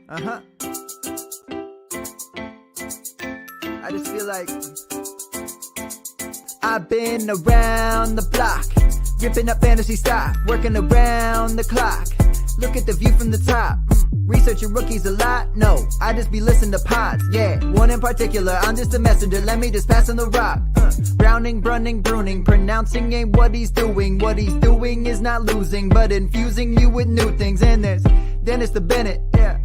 I just feel like I've been around the block, ripping up fantasy stock, working around the clock. Look at the view from the top. Researching rookies a lot? No, I just be listening to pods. Yeah, one in particular, I'm just a messenger. Let me just pass on the rock. Browning, brunning, pruning, pronouncing ain't what he's doing. What he's doing is not losing, but infusing you with new things. And there's Dennis the Bennett, yeah.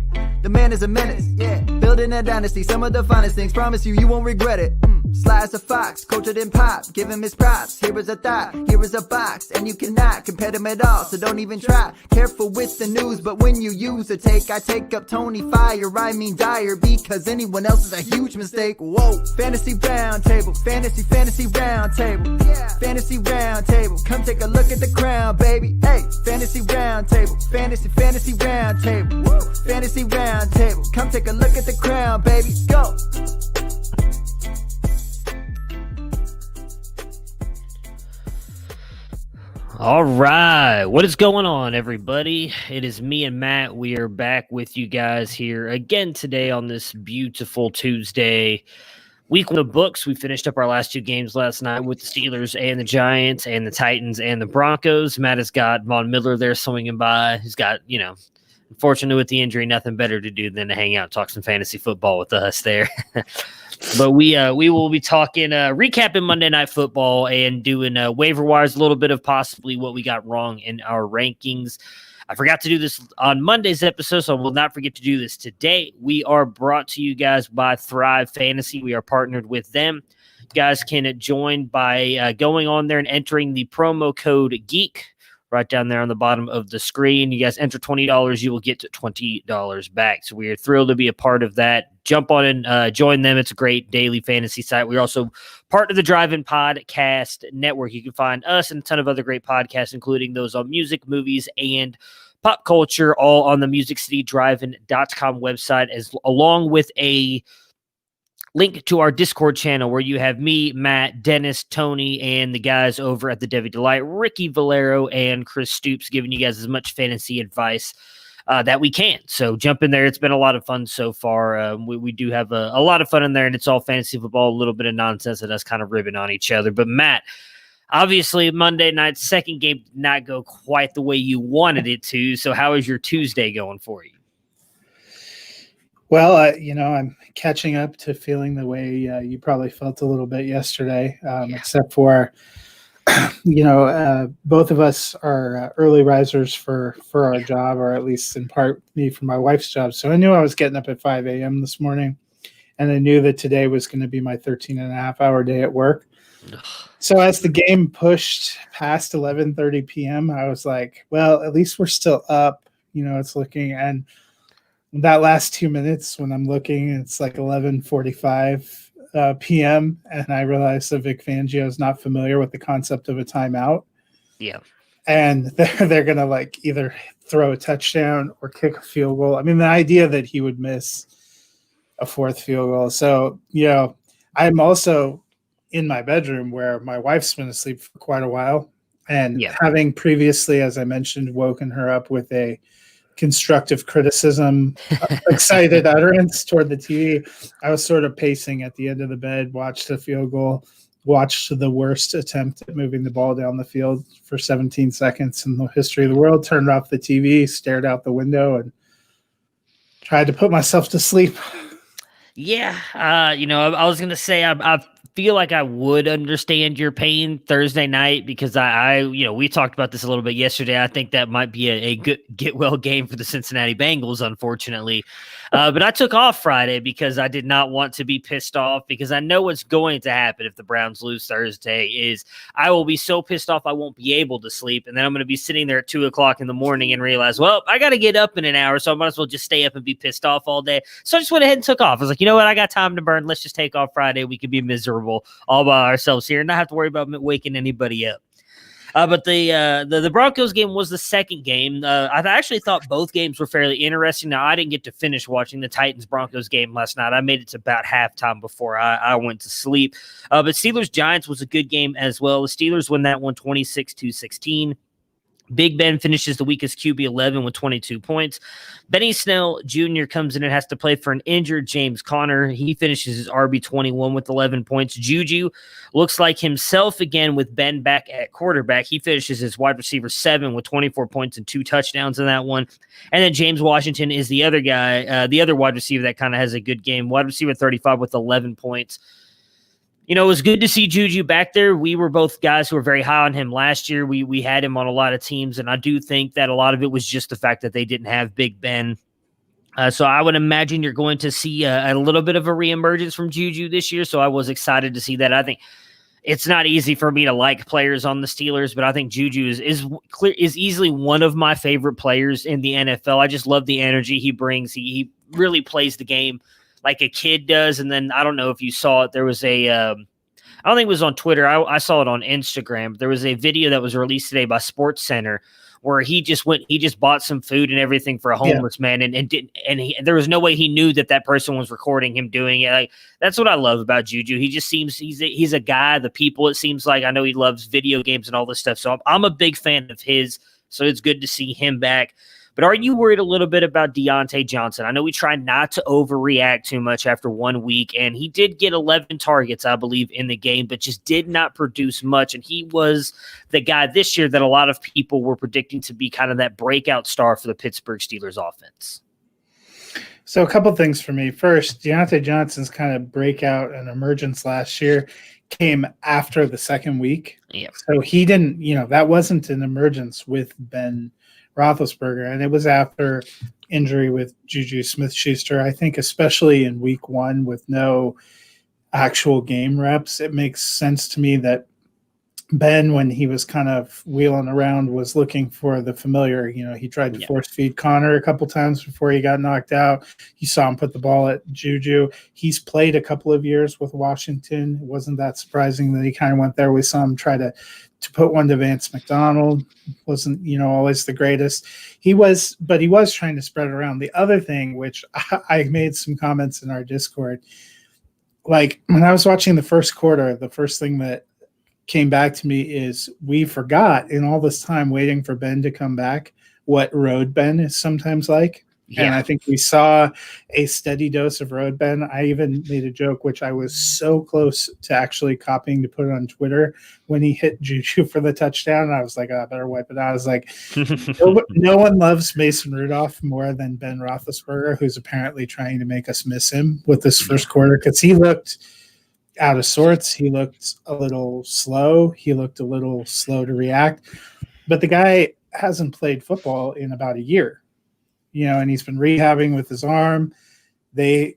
The man is a menace, yeah. Building a dynasty, some of the finest things. Promise you, you won't regret it. Sly as a fox, cultured in pop. Give him his props. Here is a thought, here is a box. And you cannot compare them at all, so don't even try. Careful with the news, but when you use a take, I take up Tony Fire. I mean Dyer, because anyone else is a huge mistake. Whoa, fantasy round table, fantasy round table. Yeah. Fantasy round table, come take a look at the crown, baby. Hey, fantasy round table, fantasy round table. Woo. Fantasy round table, come take a look at the crown, baby. Go. All right. What is going on, everybody? It is me and Matt. We are back with you guys here again today on this beautiful Tuesday. Week one of the books. We finished up our last two games last night with the Steelers and the Giants and the Titans and the Broncos. Matt has got Von Miller there swinging by. He's got, unfortunately with the injury, nothing better to do than to hang out and talk some fantasy football with us there. But we will be talking, recapping Monday Night Football and doing waiver wires, a little bit of possibly what we got wrong in our rankings. I forgot to do this on Monday's episode, so I will not forget to do this today. We are brought to you guys by Thrive Fantasy. We are partnered with them. You guys can join by going on there and entering the promo code GEEK right down there on the bottom of the screen. You guys enter $20, you will get $20 back. So we are thrilled to be a part of that. Jump on and join them. It's a great daily fantasy site. We're also part of the Drive-In Podcast Network. You can find us and a ton of other great podcasts, including those on music, movies, and pop culture, all on the MusicCityDrivein.com website, along with a link to our Discord channel where you have me, Matt, Dennis, Tony, and the guys over at the Devi Delight, Ricky Valero and Chris Stoops, giving you guys as much fantasy advice that we can. So jump in there. It's been a lot of fun so far. We do have a lot of fun in there, and it's all fantasy football, a little bit of nonsense and us kind of ribbing on each other. But Matt, obviously Monday night's second game did not go quite the way you wanted it to. So how is your Tuesday going for you? Well, I'm catching up to feeling the way you probably felt a little bit yesterday, except for, both of us are early risers for our job, or at least in part me for my wife's job. So I knew I was getting up at 5 a.m. this morning, and I knew that today was going to be my 13-and-a-half-hour day at work. So as the game pushed past 11:30 p.m., I was like, well, at least we're still up. It's looking, and that last 2 minutes when I'm looking, it's like 11:45 p.m. and I realized that Vic Fangio is not familiar with the concept of a timeout. Yeah. And they're going to either throw a touchdown or kick a field goal. I mean, the idea that he would miss a fourth field goal. So, I'm also in my bedroom where my wife's been asleep for quite a while. And having previously, as I mentioned, woken her up with a constructive criticism, excited utterance toward the TV, I was sort of pacing at the end of the bed, watched the field goal, watched the worst attempt at moving the ball down the field for 17 seconds in the history of the world, turned off the TV, stared out the window, and tried to put myself to sleep. Yeah. I was going to say, I feel like I would understand your pain Thursday night because we talked about this a little bit yesterday. I think that might be a good get well game for the Cincinnati Bengals, unfortunately. But I took off Friday because I did not want to be pissed off, because I know what's going to happen if the Browns lose Thursday is I will be so pissed off I won't be able to sleep. And then I'm going to be sitting there at 2:00 in the morning and realize, well, I got to get up in an hour, so I might as well just stay up and be pissed off all day. So I just went ahead and took off. I was like, you know what? I got time to burn. Let's just take off Friday. We could be miserable all by ourselves here and not have to worry about waking anybody up. But the Broncos game was the second game. I actually thought both games were fairly interesting. Now, I didn't get to finish watching the Titans-Broncos game last night. I made it to about halftime before I went to sleep. But Steelers-Giants was a good game as well. The Steelers win that one 26-16. Big Ben finishes the week as QB 11 with 22 points. Benny Snell Jr. comes in and has to play for an injured James Conner. He finishes his RB 21 with 11 points. Juju looks like himself again with Ben back at quarterback. He finishes his wide receiver 7 with 24 points and 2 touchdowns in that one. And then James Washington is the other guy, the other wide receiver that kind of has a good game. Wide receiver 35 with 11 points. It was good to see Juju back there. We were both guys who were very high on him last year. We had him on a lot of teams, and I do think that a lot of it was just the fact that they didn't have Big Ben. So I would imagine you're going to see a little bit of a reemergence from Juju this year, so I was excited to see that. I think it's not easy for me to like players on the Steelers, but I think Juju is easily one of my favorite players in the NFL. I just love the energy he brings. He really plays the game like a kid does. And then I don't know if you saw it. There was I don't think it was on Twitter. I saw it on Instagram. There was a video that was released today by Sports Center where he just bought some food and everything for a homeless man. And there was no way he knew that person was recording him doing it. Like, that's what I love about Juju. He just seems, he's a guy, the people, it seems like. I know he loves video games and all this stuff. So I'm a big fan of his. So it's good to see him back. But are you worried a little bit about Deontay Johnson? I know we try not to overreact too much after 1 week, and he did get 11 targets, I believe, in the game, but just did not produce much. And he was the guy this year that a lot of people were predicting to be kind of that breakout star for the Pittsburgh Steelers offense. So a couple things for me. First, Deontay Johnson's kind of breakout and emergence last year came after the second week. Yeah. So he didn't, that wasn't an emergence with Ben Roethlisberger, and it was after injury with Juju Smith-Schuster. I think especially in week 1 with no actual game reps, it makes sense to me that Ben, when he was kind of wheeling around, was looking for the familiar. He tried to force feed Connor a couple times before he got knocked out. You saw him put the ball at Juju. He's played a couple of years with Washington. It wasn't that surprising that he kind of went there. We saw him try to put one to Vance McDonald. Wasn't, always the greatest. He was trying to spread it around. The other thing, which I made some comments in our Discord, like when I was watching the first quarter, the first thing that came back to me is we forgot in all this time waiting for Ben to come back what road Ben is sometimes like. Yeah. And I think we saw a steady dose of road Ben. I even made a joke, which I was so close to actually copying to put it on Twitter when he hit Juju for the touchdown. And I was like, I better wipe it out. I was like, no one loves Mason Rudolph more than Ben Roethlisberger, who's apparently trying to make us miss him with this first quarter because he looked out of sorts. He looked a little slow. He looked a little slow to react. But the guy hasn't played football in about a year. And he's been rehabbing with his arm. They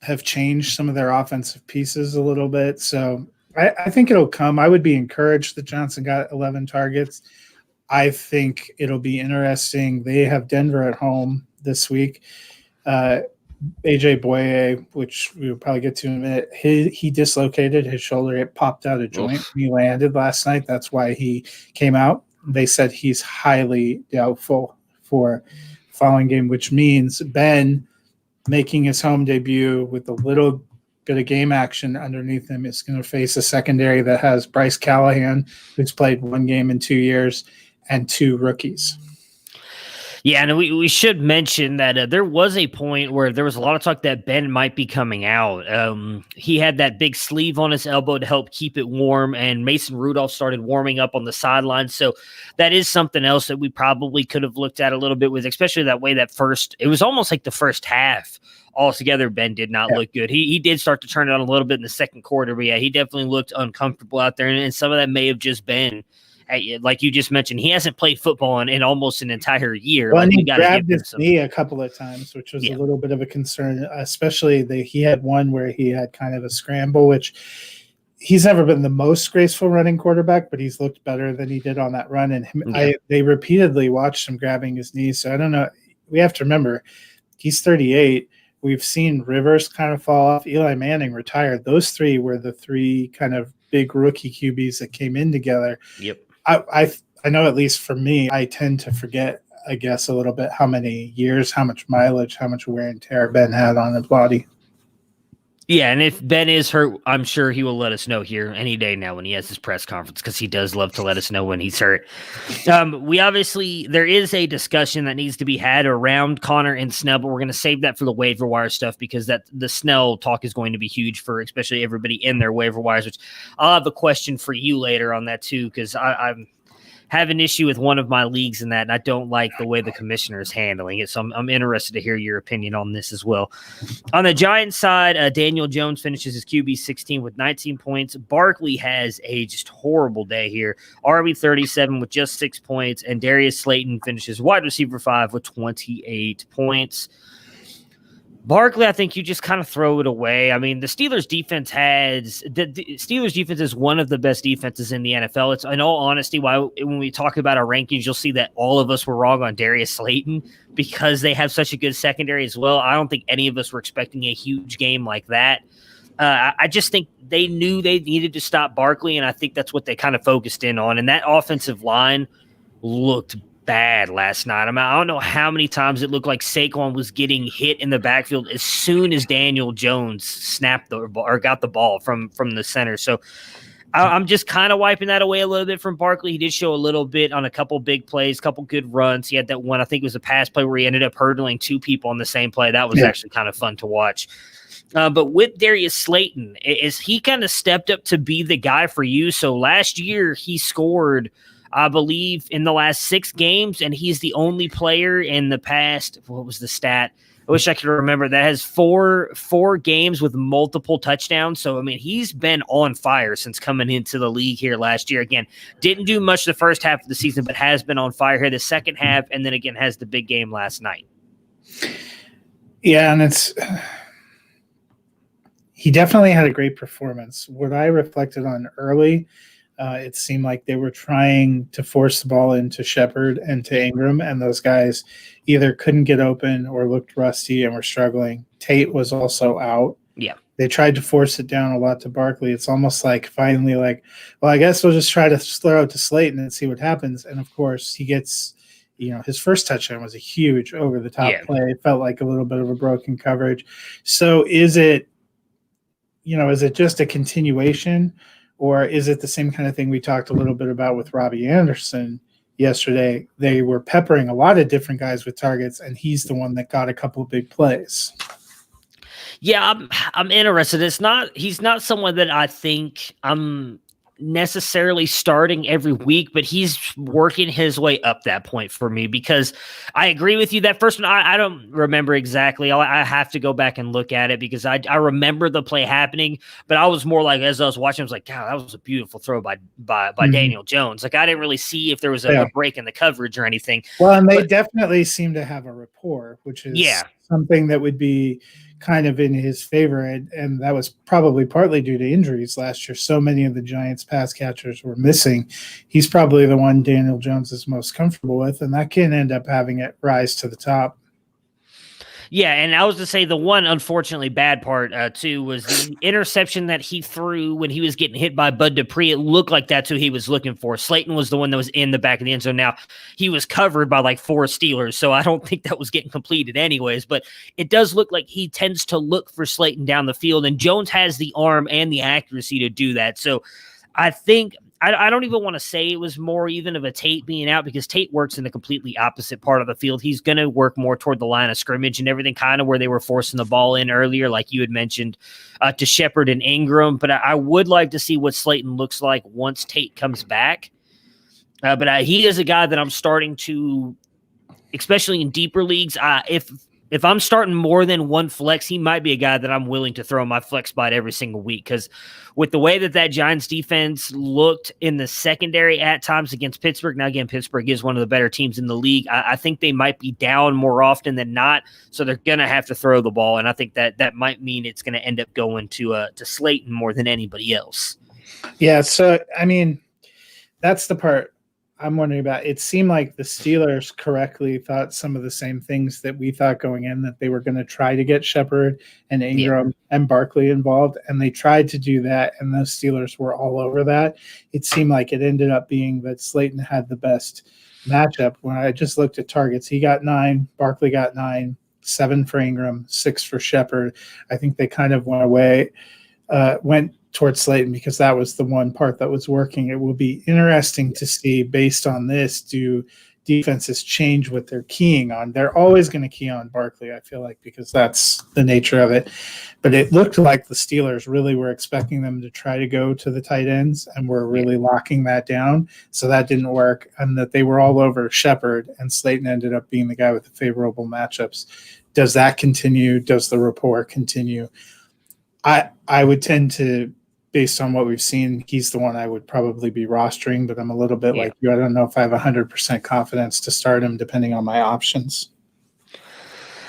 have changed some of their offensive pieces a little bit. So I think it'll come. I would be encouraged that Johnson got 11 targets. I think it'll be interesting. They have Denver at home this week. AJ Boye, which we'll probably get to in a minute, he dislocated his shoulder. It popped out a joint when he landed last night. That's why he came out. They said he's highly doubtful for following game, which means Ben making his home debut with a little bit of game action underneath him is going to face a secondary that has Bryce Callahan, who's played 1 game in 2 years, and 2 rookies. Yeah, and we should mention that there was a point where there was a lot of talk that Ben might be coming out. He had that big sleeve on his elbow to help keep it warm, and Mason Rudolph started warming up on the sidelines. So that is something else that we probably could have looked at a little bit with, especially that way it was almost like the first half altogether. Ben did not look good. He did start to turn it on a little bit in the second quarter, but yeah, he definitely looked uncomfortable out there, and some of that may have just been like you just mentioned, he hasn't played football in almost an entire year. Well, he grabbed his knee a couple of times, which was a little bit of a concern, especially he had one where he had kind of a scramble, which he's never been the most graceful running quarterback, but he's looked better than he did on that run. And they repeatedly watched him grabbing his knee. So I don't know. We have to remember he's 38. We've seen Rivers kind of fall off. Eli Manning retired. Those 3 were the 3 kind of big rookie QBs that came in together. Yep. I know, at least for me, I tend to forget, I guess, a little bit how many years, how much mileage, how much wear and tear Ben had on his body. Yeah, and if Ben is hurt, I'm sure he will let us know here any day now when he has his press conference, because he does love to let us know when he's hurt. There is a discussion that needs to be had around Connor and Snell, but we're going to save that for the waiver wire stuff, because the Snell talk is going to be huge for especially everybody in their waiver wires, which I'll have a question for you later on that too, because I'm have an issue with one of my leagues in that, and I don't like the way the commissioner is handling it. So I'm interested to hear your opinion on this as well. On the Giants side, Daniel Jones finishes his QB 16 with 19 points. Barkley has a just horrible day here. RB 37 with just 6 points, and Darius Slayton finishes wide receiver 5 with 28 points. Barkley, I think you just kind of throw it away. I mean, the Steelers defense is one of the best defenses in the NFL. It's, in all honesty, why when we talk about our rankings, you'll see that all of us were wrong on Darius Slayton, because they have such a good secondary as well. I don't think any of us were expecting a huge game like that. I just think they knew they needed to stop Barkley, and I think that's what they kind of focused in on. And that offensive line looked bad last night. I mean, I don't know how many times it looked like Saquon was getting hit in the backfield as soon as Daniel Jones snapped got the ball from the center. So I'm just kind of wiping that away a little bit from Barkley. He did show a little bit on a couple big plays, couple good runs. He had that one, I think it was a pass play where he ended up hurdling 2 people on the same play. That was actually kind of fun to watch. But with Darius Slayton, is he kind of stepped up to be the guy for you? So last year he scored, I believe, in the last 6 games, and he's the only player in the past. What was the stat? I wish I could remember. That has four games with multiple touchdowns. So, I mean, he's been on fire since coming into the league here last year. Again, didn't do much the first half of the season, but has been on fire here the second half, and then again has the big game last night. Yeah, and he definitely had a great performance. What I reflected on early, it seemed like they were trying to force the ball into Shepard and to Ingram, and those guys either couldn't get open or looked rusty and were struggling. Tate was also out. Yeah. They tried to force it down a lot to Barkley. It's almost like finally well, I guess we'll just try to throw it to Slayton and see what happens. And, of course, he gets his first touchdown was a huge over-the-top play. It felt like a little bit of a broken coverage. So is it just a continuation, or is it the same kind of thing we talked a little bit about with Robbie Anderson yesterday? They were peppering a lot of different guys with targets, and he's the one that got a couple of big plays. Yeah, I'm interested. He's not someone that I think I'm necessarily starting every week, but he's working his way up that point for me, because I agree with you. That first one, I don't remember exactly. I have to go back and look at it, because I remember the play happening, but I was more like, as I was watching, I was like, God, that was a beautiful throw by Daniel Jones. Like, I didn't really see if there was a break in the coverage or anything. Well, and they definitely seem to have a rapport, which is something that would be kind of in his favor, and that was probably partly due to injuries last year. So many of the Giants pass catchers were missing. He's probably the one Daniel Jones is most comfortable with, and that can end up having it rise to the top. Yeah, and I was to say the one unfortunately bad part too was the interception that he threw when he was getting hit by Bud Dupree. It looked like that's who he was looking for. Slayton was the one that was in the back of the end zone. Now, he was covered by like 4 Steelers, so I don't think that was getting completed anyways, but it does look like he tends to look for Slayton down the field, and Jones has the arm and the accuracy to do that. So I think I don't even want to say it was more even of a Tate being out, because Tate works in the completely opposite part of the field. He's going to work more toward the line of scrimmage and everything, kind of where they were forcing the ball in earlier, like you had mentioned, to Shepard and Ingram. But I would like to see what Slayton looks like once Tate comes back. But he is a guy that I'm starting to, especially in deeper leagues, if I'm starting more than one flex, he might be a guy that I'm willing to throw my flex spot every single week, because with the way that Giants defense looked in the secondary at times against Pittsburgh, now again, Pittsburgh is one of the better teams in the league. I think they might be down more often than not, so they're going to have to throw the ball, and I think that might mean it's going to end up going to Slayton more than anybody else. Yeah, so, I mean, that's the part I'm wondering about. It seemed like the Steelers correctly thought some of the same things that we thought going in, that they were going to try to get Shepard and Ingram and Barkley involved, and they tried to do that, and those Steelers were all over that. It seemed like it ended up being that Slayton had the best matchup. When I just looked at targets, he got 9, Barkley got 9, 7 for Ingram, 6 for Shepard. I think they kind of went towards Slayton because that was the one part that was working. It will be interesting to see, based on this, do defenses change what they're keying on. They're always going to key on Barkley, I feel like, because that's the nature of it. But it looked like the Steelers really were expecting them to try to go to the tight ends and were really locking that down. So that didn't work, and that they were all over Shepard, and Slayton ended up being the guy with the favorable matchups. Does that continue? Does the rapport continue? I would tend to, based on what we've seen, he's the one I would probably be rostering, but I'm a little bit like you. I don't know if I have 100% confidence to start him depending on my options.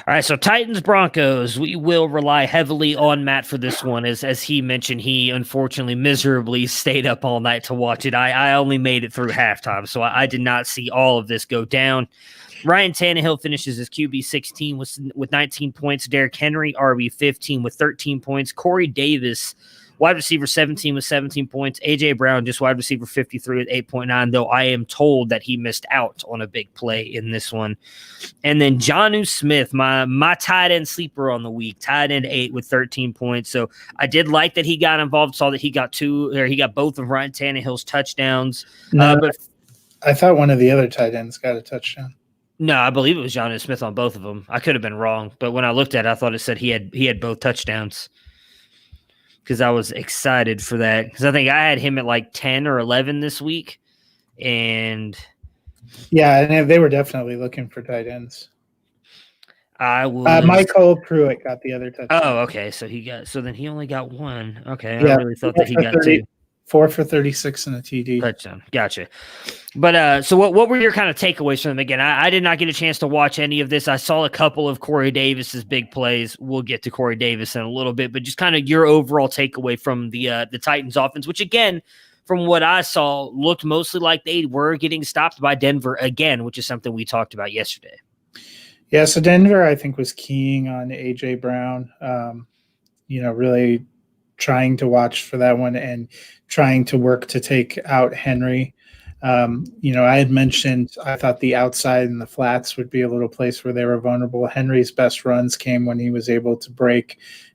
All right, so Titans Broncos, we will rely heavily on Matt for this one. As he mentioned, he unfortunately miserably stayed up all night to watch it. I only made it through halftime, so I did not see all of this go down. Ryan Tannehill finishes his QB 16 with 19 points. Derrick Henry, RB 15 with 13 points. Corey Davis, wide receiver 17 with 17 points. A.J. Brown, just wide receiver 53 with 8.9, though I am told that he missed out on a big play in this one. And then Jonnu Smith, my tight end sleeper on the week, tight end 8 with 13 points. So I did like that he got involved, saw that he got both of Ryan Tannehill's touchdowns. But I thought one of the other tight ends got a touchdown. No, I believe it was Jonnu Smith on both of them. I could have been wrong, but when I looked at it, I thought it said he had both touchdowns. Because I was excited for that. Because I think I had him at like 10 or 11 this week. And they were definitely looking for tight ends. I was Michael Pruitt got the other touchdown. Oh, okay. So then he only got one. Okay. I really thought that he got 2. 4 for 36 and a TD. Touchdown. Gotcha. But so what were your kind of takeaways from them? Again, I did not get a chance to watch any of this. I saw a couple of Corey Davis's big plays. We'll get to Corey Davis in a little bit, but just kind of your overall takeaway from the Titans offense, which again, from what I saw, looked mostly like they were getting stopped by Denver again, which is something we talked about yesterday. Yeah, so Denver, I think, was keying on A.J. Brown, really trying to watch for that one and trying to work to take out Henry. I had mentioned I thought the outside and the flats would be a little place where they were vulnerable. Henry's best runs came when he was able to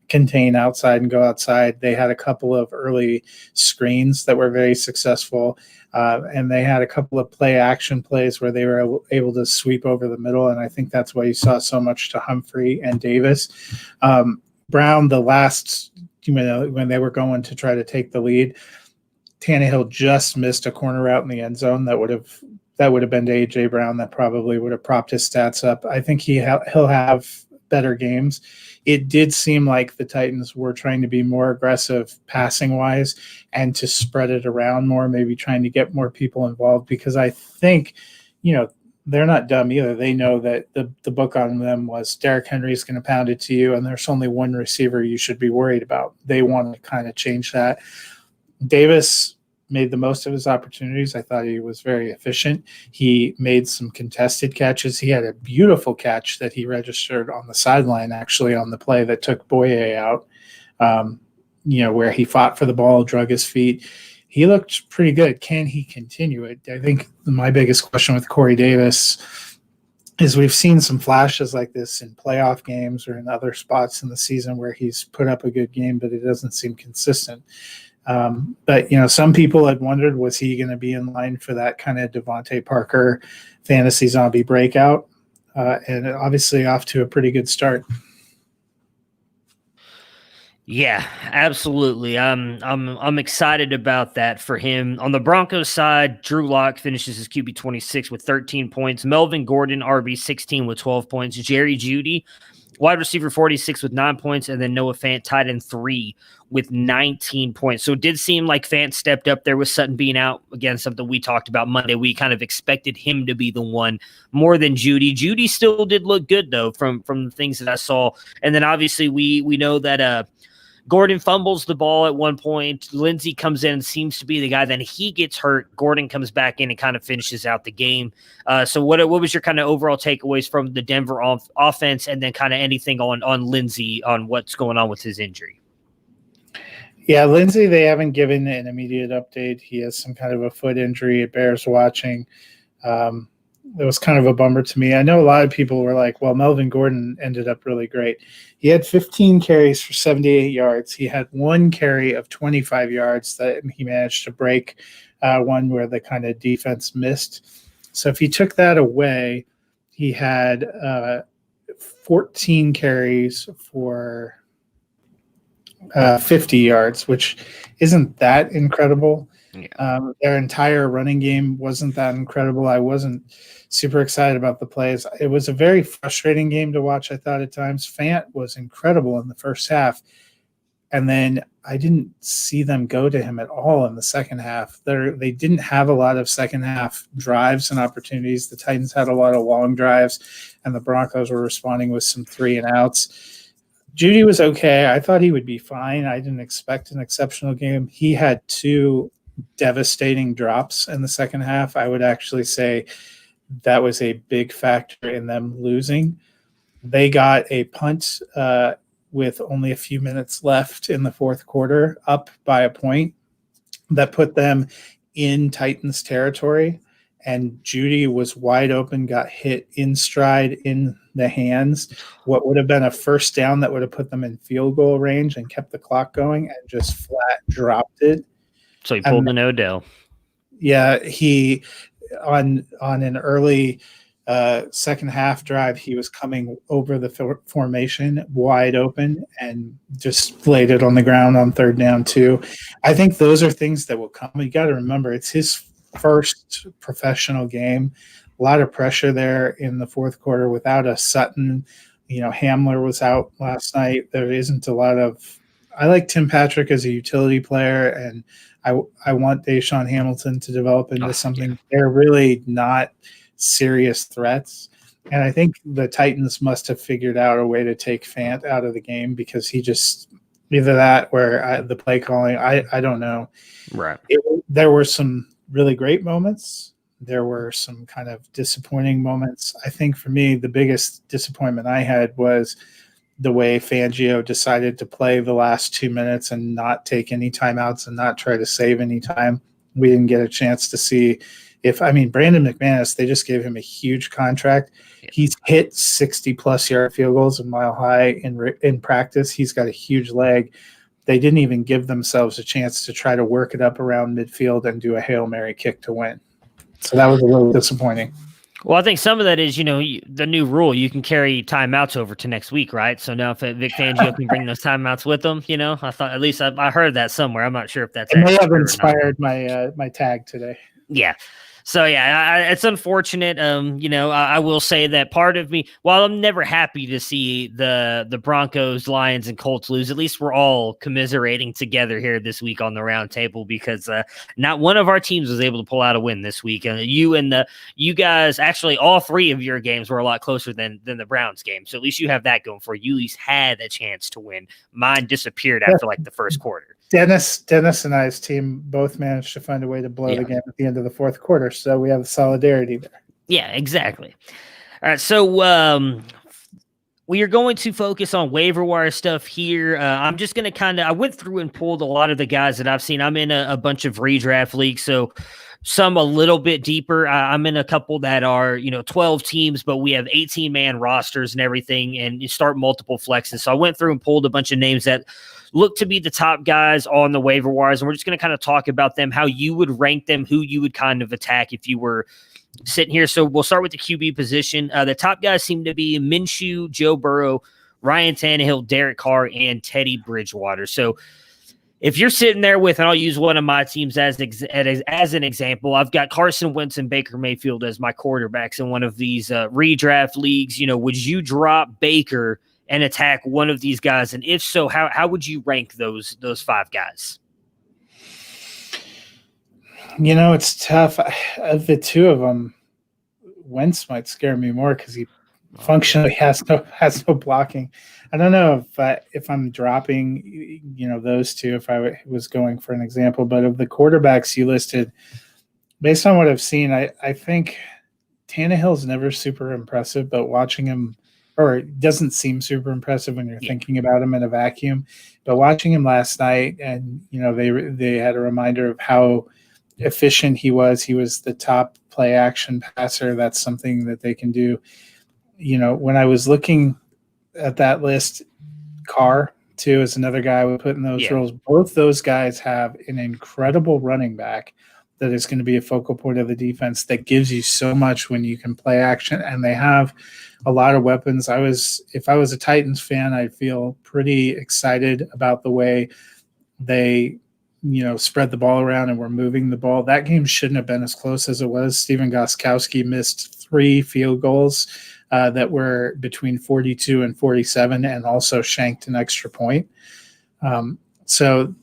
contain outside and go outside. They had a couple of early screens that were very successful, and they had a couple of play action plays where they were able to sweep over the middle, and I think that's why you saw so much to Humphrey and Davis. Brown, the last when they were going to try to take the lead, Tannehill just missed a corner route in the end zone that would have been to A.J. Brown. That probably would have propped his stats up. I think he'll have better games. It did seem like the Titans were trying to be more aggressive passing wise and to spread it around more, maybe trying to get more people involved, because I think, they're not dumb either. They know that the book on them was Derrick Henry is going to pound it to you, and there's only one receiver you should be worried about. They want to kind of change that. Davis made the most of his opportunities. I thought he was very efficient. He made some contested catches. He had a beautiful catch that he registered on the sideline, actually, on the play that took Boye out, where he fought for the ball, drug his feet. He looked pretty good. Can he continue it? I think my biggest question with Corey Davis is we've seen some flashes like this in playoff games or in other spots in the season where he's put up a good game, but it doesn't seem consistent. But some people had wondered, was he going to be in line for that kind of Devontae Parker fantasy zombie breakout? And obviously off to a pretty good start. Yeah, absolutely. I'm excited about that for him. On the Broncos side, Drew Lock finishes his QB 26 with 13 points. Melvin Gordon, RB 16 with 12 points. Jerry Jeudy, wide receiver 46 with 9 points, and then Noah Fant, tight end 3 with 19 points. So it did seem like Fant stepped up there with Sutton being out. Again, something we talked about Monday. We kind of expected him to be the one more than Jeudy. Jeudy still did look good, though, from the things that I saw. And then obviously we know that Gordon fumbles the ball at one point. Lindsey comes in and seems to be the guy. Then he gets hurt. Gordon comes back in and kind of finishes out the game. So what was your kind of overall takeaways from the Denver offense, and then kind of anything on Lindsey on what's going on with his injury? Yeah, Lindsey, they haven't given an immediate update. He has some kind of a foot injury. It bears watching. that was kind of a bummer to me. I know a lot of people were like, well, Melvin Gordon ended up really great. He had 15 carries for 78 yards. He had one carry of 25 yards that he managed to break, one where the kind of defense missed. So if he took that away, he had 14 carries for 50 yards, which isn't that incredible. Yeah. Their entire running game wasn't that incredible. I wasn't super excited about the plays. It was a very frustrating game to watch, I thought, at times. Fant was incredible in the first half, and then I didn't see them go to him at all in the second half. They didn't have a lot of second half drives and opportunities. The Titans had a lot of long drives, and the Broncos were responding with some 3-and-outs. Judy was okay. I thought he would be fine. I didn't expect an exceptional game. He had 2 devastating drops in the second half. I would actually say that was a big factor in them losing. They got a punt with only a few minutes left in the fourth quarter, up by a point, that put them in Titans territory. And Judy was wide open, got hit in stride in the hands. What would have been a first down that would have put them in field goal range and kept the clock going, and just flat dropped it. So he pulled an Odell. Yeah, he on an early second half drive, he was coming over the formation wide open and just laid it on the ground on third down too. I think those are things that will come. You got to remember, it's his first professional game. A lot of pressure there in the fourth quarter without a Sutton. Hamler was out last night. There isn't a lot of – I like Tim Patrick as a utility player, and I want Deshaun Hamilton to develop into something. They're really not serious threats. And I think the Titans must have figured out a way to take Fant out of the game, because he just – either that or the play calling, I don't know. Right. There were some really great moments. There were some kind of disappointing moments. I think for me, the biggest disappointment I had was the way Fangio decided to play the last 2 minutes and not take any timeouts and not try to save any time. We didn't get a chance to see Brandon McManus, they just gave him a huge contract. Yeah. He's hit 60-plus yard field goals in Mile High in practice. He's got a huge leg. They didn't even give themselves a chance to try to work it up around midfield and do a Hail Mary kick to win. So that was a little disappointing. Well, I think some of that is, the new rule. You can carry timeouts over to next week, right? So now if Vic Fangio can bring those timeouts with him, I thought, at least I heard that somewhere. I'm not sure if that's. It may have inspired my tag today. Yeah. So, it's unfortunate. I will say that part of me, while I'm never happy to see the Broncos, Lions, and Colts lose, at least we're all commiserating together here this week on the round table, because not one of our teams was able to pull out a win this week. You guys, actually, all 3 of your games were a lot closer than the Browns game. So at least you have that going for you. You at least had a chance to win. Mine disappeared after the first quarter. Dennis and I's team both managed to find a way to blow the game at the end of the fourth quarter, so we have solidarity there. Yeah, exactly. All right, so we are going to focus on waiver wire stuff here. I'm just going to I went through and pulled a lot of the guys that I've seen. I'm in a bunch of redraft leagues, so some a little bit deeper. I'm in a couple that are, 12 teams, but we have 18-man rosters and everything, and you start multiple flexes. So I went through and pulled a bunch of names that look to be the top guys on the waiver wires, and we're just going to kind of talk about them, how you would rank them, who you would kind of attack if you were sitting here. So we'll start with the QB position. The top guys seem to be Minshew, Joe Burrow, Ryan Tannehill, Derek Carr, and Teddy Bridgewater. So if you're sitting there with, and I'll use one of my teams as an example, I've got Carson Wentz and Baker Mayfield as my quarterbacks in one of these redraft leagues. Would you drop Baker and attack one of these guys? And if so, how would you rank those 5 guys? It's tough. Of the 2 of them, Wentz might scare me more because he functionally has no blocking. I don't know if I'm dropping, those 2, if I was going for an example. But of the quarterbacks you listed, based on what I've seen, I think Tannehill's never super impressive, but watching him, or it doesn't seem super impressive when you're thinking about him in a vacuum. But watching him last night, and they had a reminder of how efficient he was. He was the top play action passer. That's something that they can do. When I was looking at that list, Carr too is another guy we put in those roles. Both those guys have an incredible running back that is going to be a focal point of the defense that gives you so much when you can play action, and they have a lot of weapons. If I was a Titans fan, I'd feel pretty excited about the way they spread the ball around and were moving the ball. That game shouldn't have been as close as it was. Steven Gostkowski missed 3 field goals that were between 42 and 47 and also shanked an extra point. So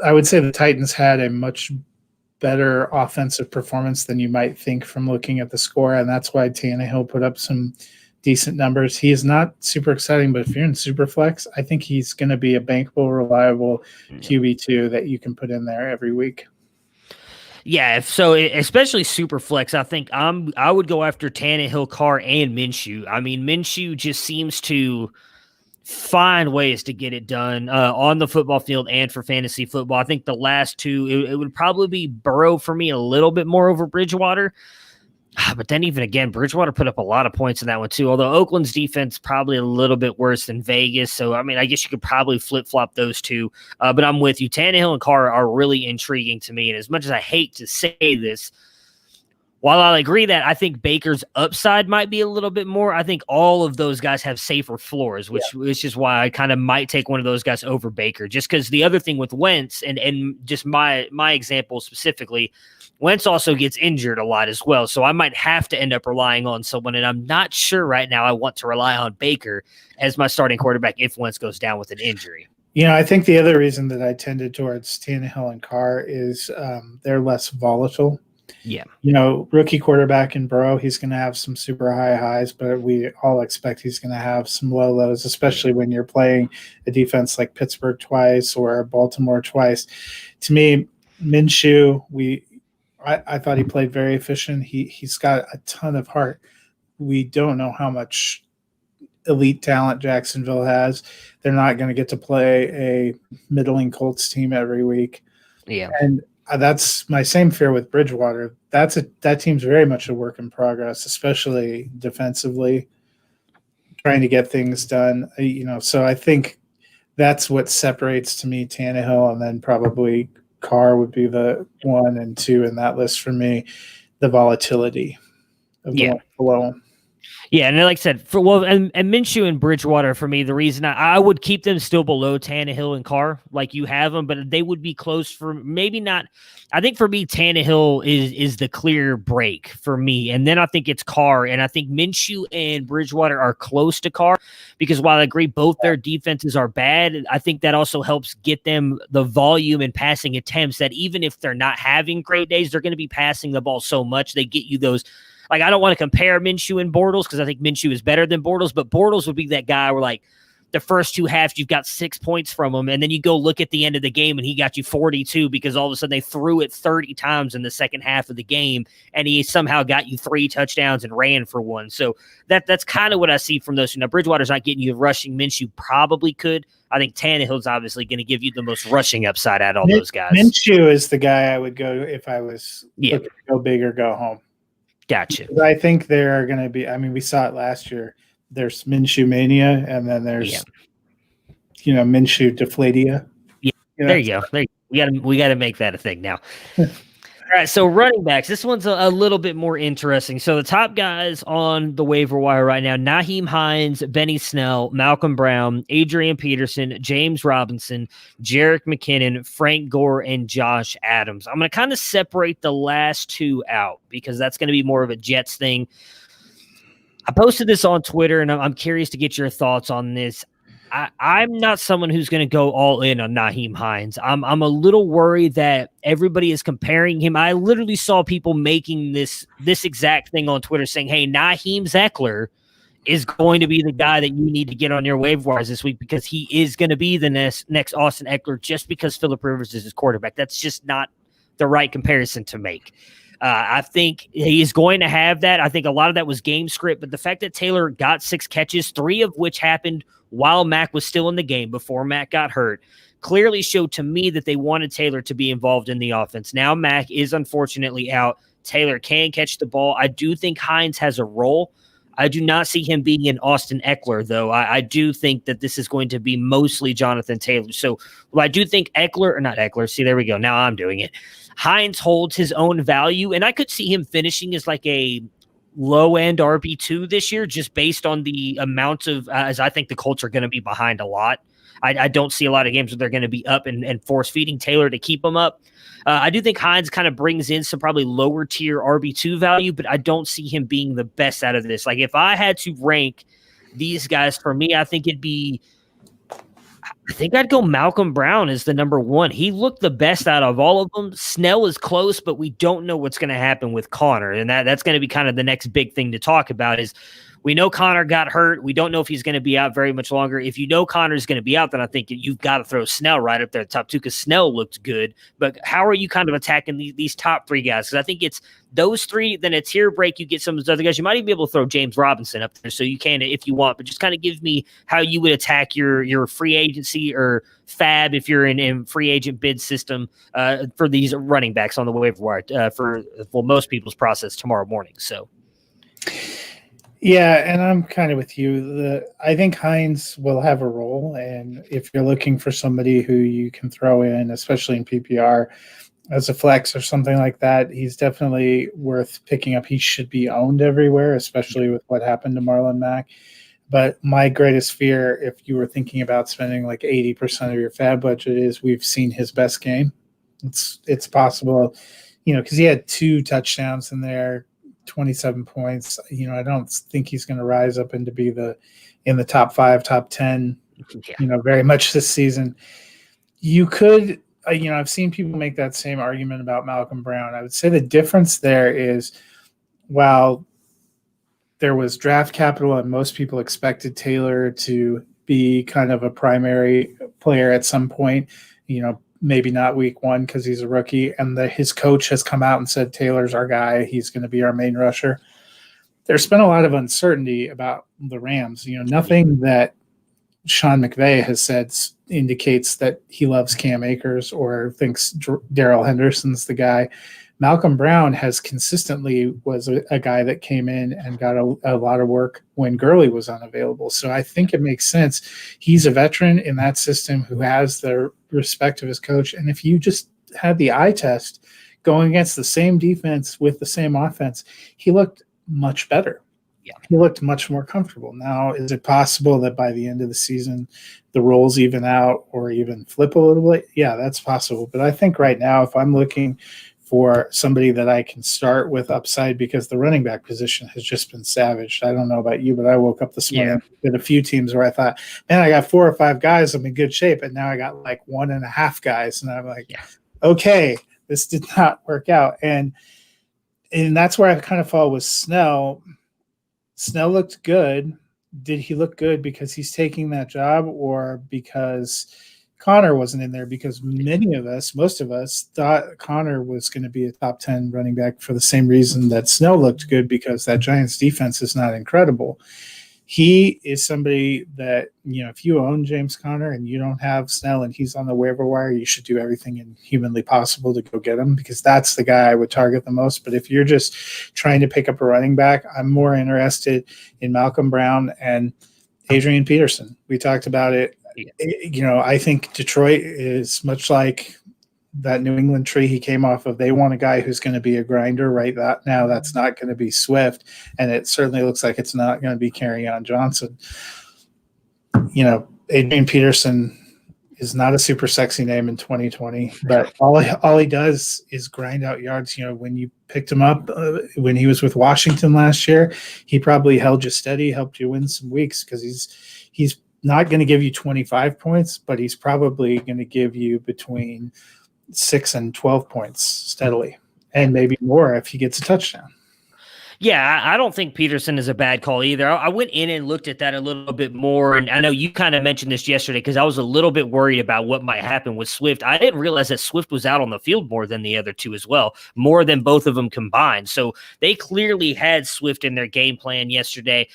I would say the Titans had a much better offensive performance than you might think from looking at the score, and that's why Tannehill put up some decent numbers. He is not super exciting, but if you're in Superflex, I think he's going to be a bankable, reliable QB2 that you can put in there every week. Yeah, especially Superflex, I think I would go after Tannehill, Carr, and Minshew. I mean, Minshew just seems to find ways to get it done on the football field and for fantasy football. I think the last two, it would probably be Burrow for me a little bit more over Bridgewater. But then even again, Bridgewater put up a lot of points in that one too, although Oakland's defense probably a little bit worse than Vegas. So, I mean, I guess you could probably flip-flop those two. But I'm with you. Tannehill and Carr are really intriguing to me. And as much as I hate to say this, while I'll agree that I think Baker's upside might be a little bit more, I think all of those guys have safer floors, which is why I kind of might take one of those guys over Baker. Just because the other thing with Wentz, and just my example specifically, Wentz also gets injured a lot as well. So I might have to end up relying on someone, and I'm not sure right now I want to rely on Baker as my starting quarterback if Wentz goes down with an injury. I think the other reason that I tended towards Tannehill and Carr is they're less volatile. Yeah. Rookie quarterback in Burrow, he's going to have some super high highs, but we all expect he's going to have some low lows, especially when you're playing a defense like Pittsburgh twice or Baltimore twice. To me, Minshew, I thought he played very efficient. He's got a ton of heart. We don't know how much elite talent Jacksonville has. They're not going to get to play a middling Colts team every week. Yeah. And that's my same fear with Bridgewater. That team's very much a work in progress, especially defensively, trying to get things done. So I think that's what separates to me Tannehill, and then probably Carr would be the 1 and 2 in that list for me. The volatility of the one below him. Yeah, and like I said, and Minshew and Bridgewater, for me, the reason I would keep them still below Tannehill and Carr, like you have them, but they would be close for maybe not. I think for me, Tannehill is the clear break for me, and then I think it's Carr, and I think Minshew and Bridgewater are close to Carr, because while I agree both their defenses are bad, I think that also helps get them the volume and passing attempts that even if they're not having great days, they're going to be passing the ball so much, they get you those. Like, I don't want to compare Minshew and Bortles because I think Minshew is better than Bortles, but Bortles would be that guy where, like, the first 2 halves, you've got 6 points from him, and then you go look at the end of the game, and he got you 42 because all of a sudden they threw it 30 times in the second half of the game, and he somehow got you 3 touchdowns and ran for 1. So that's kind of what I see from those. Now, Bridgewater's not getting you rushing. Minshew probably could. I think Tannehill's obviously going to give you the most rushing upside out of all those guys. Minshew is the guy I would go if I was looking to go big or go home. Gotcha. Because I think there are going to be, I mean, we saw it last year. There's Minshew mania, and then there's, Minshew deflatia. Yeah, there you go. We got to make that a thing now. All right, so running backs. This one's a little bit more interesting. So the top guys on the waiver wire right now: Nyheim Hines, Benny Snell, Malcolm Brown, Adrian Peterson, James Robinson, Jerick McKinnon, Frank Gore, and Josh Adams. I'm going to kind of separate the last 2 out because that's going to be more of a Jets thing. I posted this on Twitter, and I'm curious to get your thoughts on this. I'm not someone who's going to go all in on Nyheim Hines. I'm a little worried that everybody is comparing him. I literally saw people making this exact thing on Twitter saying, hey, Naheem Zeckler is going to be the guy that you need to get on your waiver wires this week because he is going to be the next Austin Eckler just because Phillip Rivers is his quarterback. That's just not the right comparison to make. I think he's going to have that. I think a lot of that was game script, but the fact that Taylor got 6 catches, 3 of which happened while Mac was still in the game before Mac got hurt, clearly showed to me that they wanted Taylor to be involved in the offense. Now Mac is unfortunately out. Taylor can catch the ball. I do think Hines has a role. I do not see him being an Austin Eckler, though. I do think that this is going to be mostly Jonathan Taylor. So I do think not Eckler. See, there we go. Now I'm doing it. Hines holds his own value, and I could see him finishing as like a low-end RB2 this year, just based on the amount of, as I think the Colts are going to be behind a lot. I don't see a lot of games where they're going to be up and force-feeding Taylor to keep them up. I do think Hines kind of brings in some probably lower-tier RB2 value, but I don't see him being the best out of this. Like, if I had to rank these guys, for me, I think I'd go Malcolm Brown as the number one. He looked the best out of all of them. Snell is close, but we don't know what's going to happen with Connor, and that's going to be kind of the next big thing to talk about is we know Connor got hurt. We don't know if he's going to be out very much longer. If you know Connor's going to be out, then I think you've got to throw Snell right up there at top two because Snell looked good. But how are you kind of attacking these top three guys? Because I think it's those three, then a tier break, you get some of those other guys. You might even be able to throw James Robinson up there, so you can if you want. But just kind of give me how you would attack your free agency or fab if you're in free agent bid system for these running backs on the waiver wire for most people's process tomorrow morning. So. Yeah, and I'm kind of with you. I think Hines will have a role, and if you're looking for somebody who you can throw in, especially in PPR, as a flex or something like that, he's definitely worth picking up. He should be owned everywhere, especially with what happened to Marlon Mack. But my greatest fear, if you were thinking about spending like 80% of your fab budget, is we've seen his best game. It's possible, because he had 2 touchdowns in there. 27 points. I don't think he's going to rise up into be in the top 5, top 10, very much this season. You could, I've seen people make that same argument about Malcolm Brown. I would say the difference there is while there was draft capital and most people expected Taylor to be kind of a primary player at some point, maybe not week 1 because he's a rookie, and his coach has come out and said, Taylor's our guy. He's going to be our main rusher. There's been a lot of uncertainty about the Rams. Nothing that Sean McVay has said indicates that he loves Cam Akers or thinks Darrell Henderson's the guy. Malcolm Brown has consistently was a guy that came in and got a lot of work when Gurley was unavailable. So I think it makes sense. He's a veteran in that system who has the respect of his coach. And if you just had the eye test going against the same defense with the same offense, he looked much better. Yeah. He looked much more comfortable. Now, is it possible that by the end of the season, the roles even out or even flip a little bit? Yeah, that's possible. But I think right now, if I'm looking for somebody that I can start with upside, because the running back position has just been savaged. I don't know about you, but I woke up this morning with a few teams where I thought, man, I got 4 or 5 guys. I'm in good shape. And now I got like 1.5 guys. And I'm like, okay, this did not work out. And that's where I kind of fall with Snell. Snell looked good. Did he look good because he's taking that job or because Connor wasn't in there? Because most of us thought Connor was going to be a top 10 running back for the same reason that Snell looked good, because that Giants defense is not incredible. He is somebody that, if you own James Conner and you don't have Snell and he's on the waiver wire, you should do everything humanly possible to go get him, because that's the guy I would target the most. But if you're just trying to pick up a running back, I'm more interested in Malcolm Brown and Adrian Peterson. We talked about it. I think Detroit is much like that New England tree he came off of. They want a guy who's going to be a grinder right now. That's not going to be Swift, and it certainly looks like it's not going to be Kerryon Johnson. Adrian Peterson is not a super sexy name in 2020, but all he does is grind out yards. When you picked him up when he was with Washington last year, he probably held you steady, helped you win some weeks, because he's not going to give you 25 points, but he's probably going to give you between 6 and 12 points steadily, and maybe more if he gets a touchdown. Yeah, I don't think Peterson is a bad call either. I went in and looked at that a little bit more, and I know you kind of mentioned this yesterday because I was a little bit worried about what might happen with Swift. I didn't realize that Swift was out on the field more than the other two as well, more than both of them combined. So they clearly had Swift in their game plan yesterday.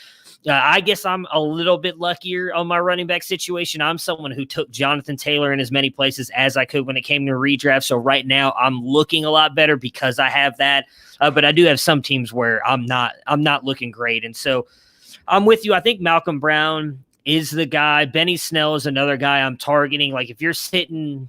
I guess I'm a little bit luckier on my running back situation. I'm someone who took Jonathan Taylor in as many places as I could when it came to redraft. So right now I'm looking a lot better because I have that. But I do have some teams where I'm not looking great. And so I'm with you. I think Malcolm Brown is the guy. Benny Snell is another guy I'm targeting. Like if you're sitting,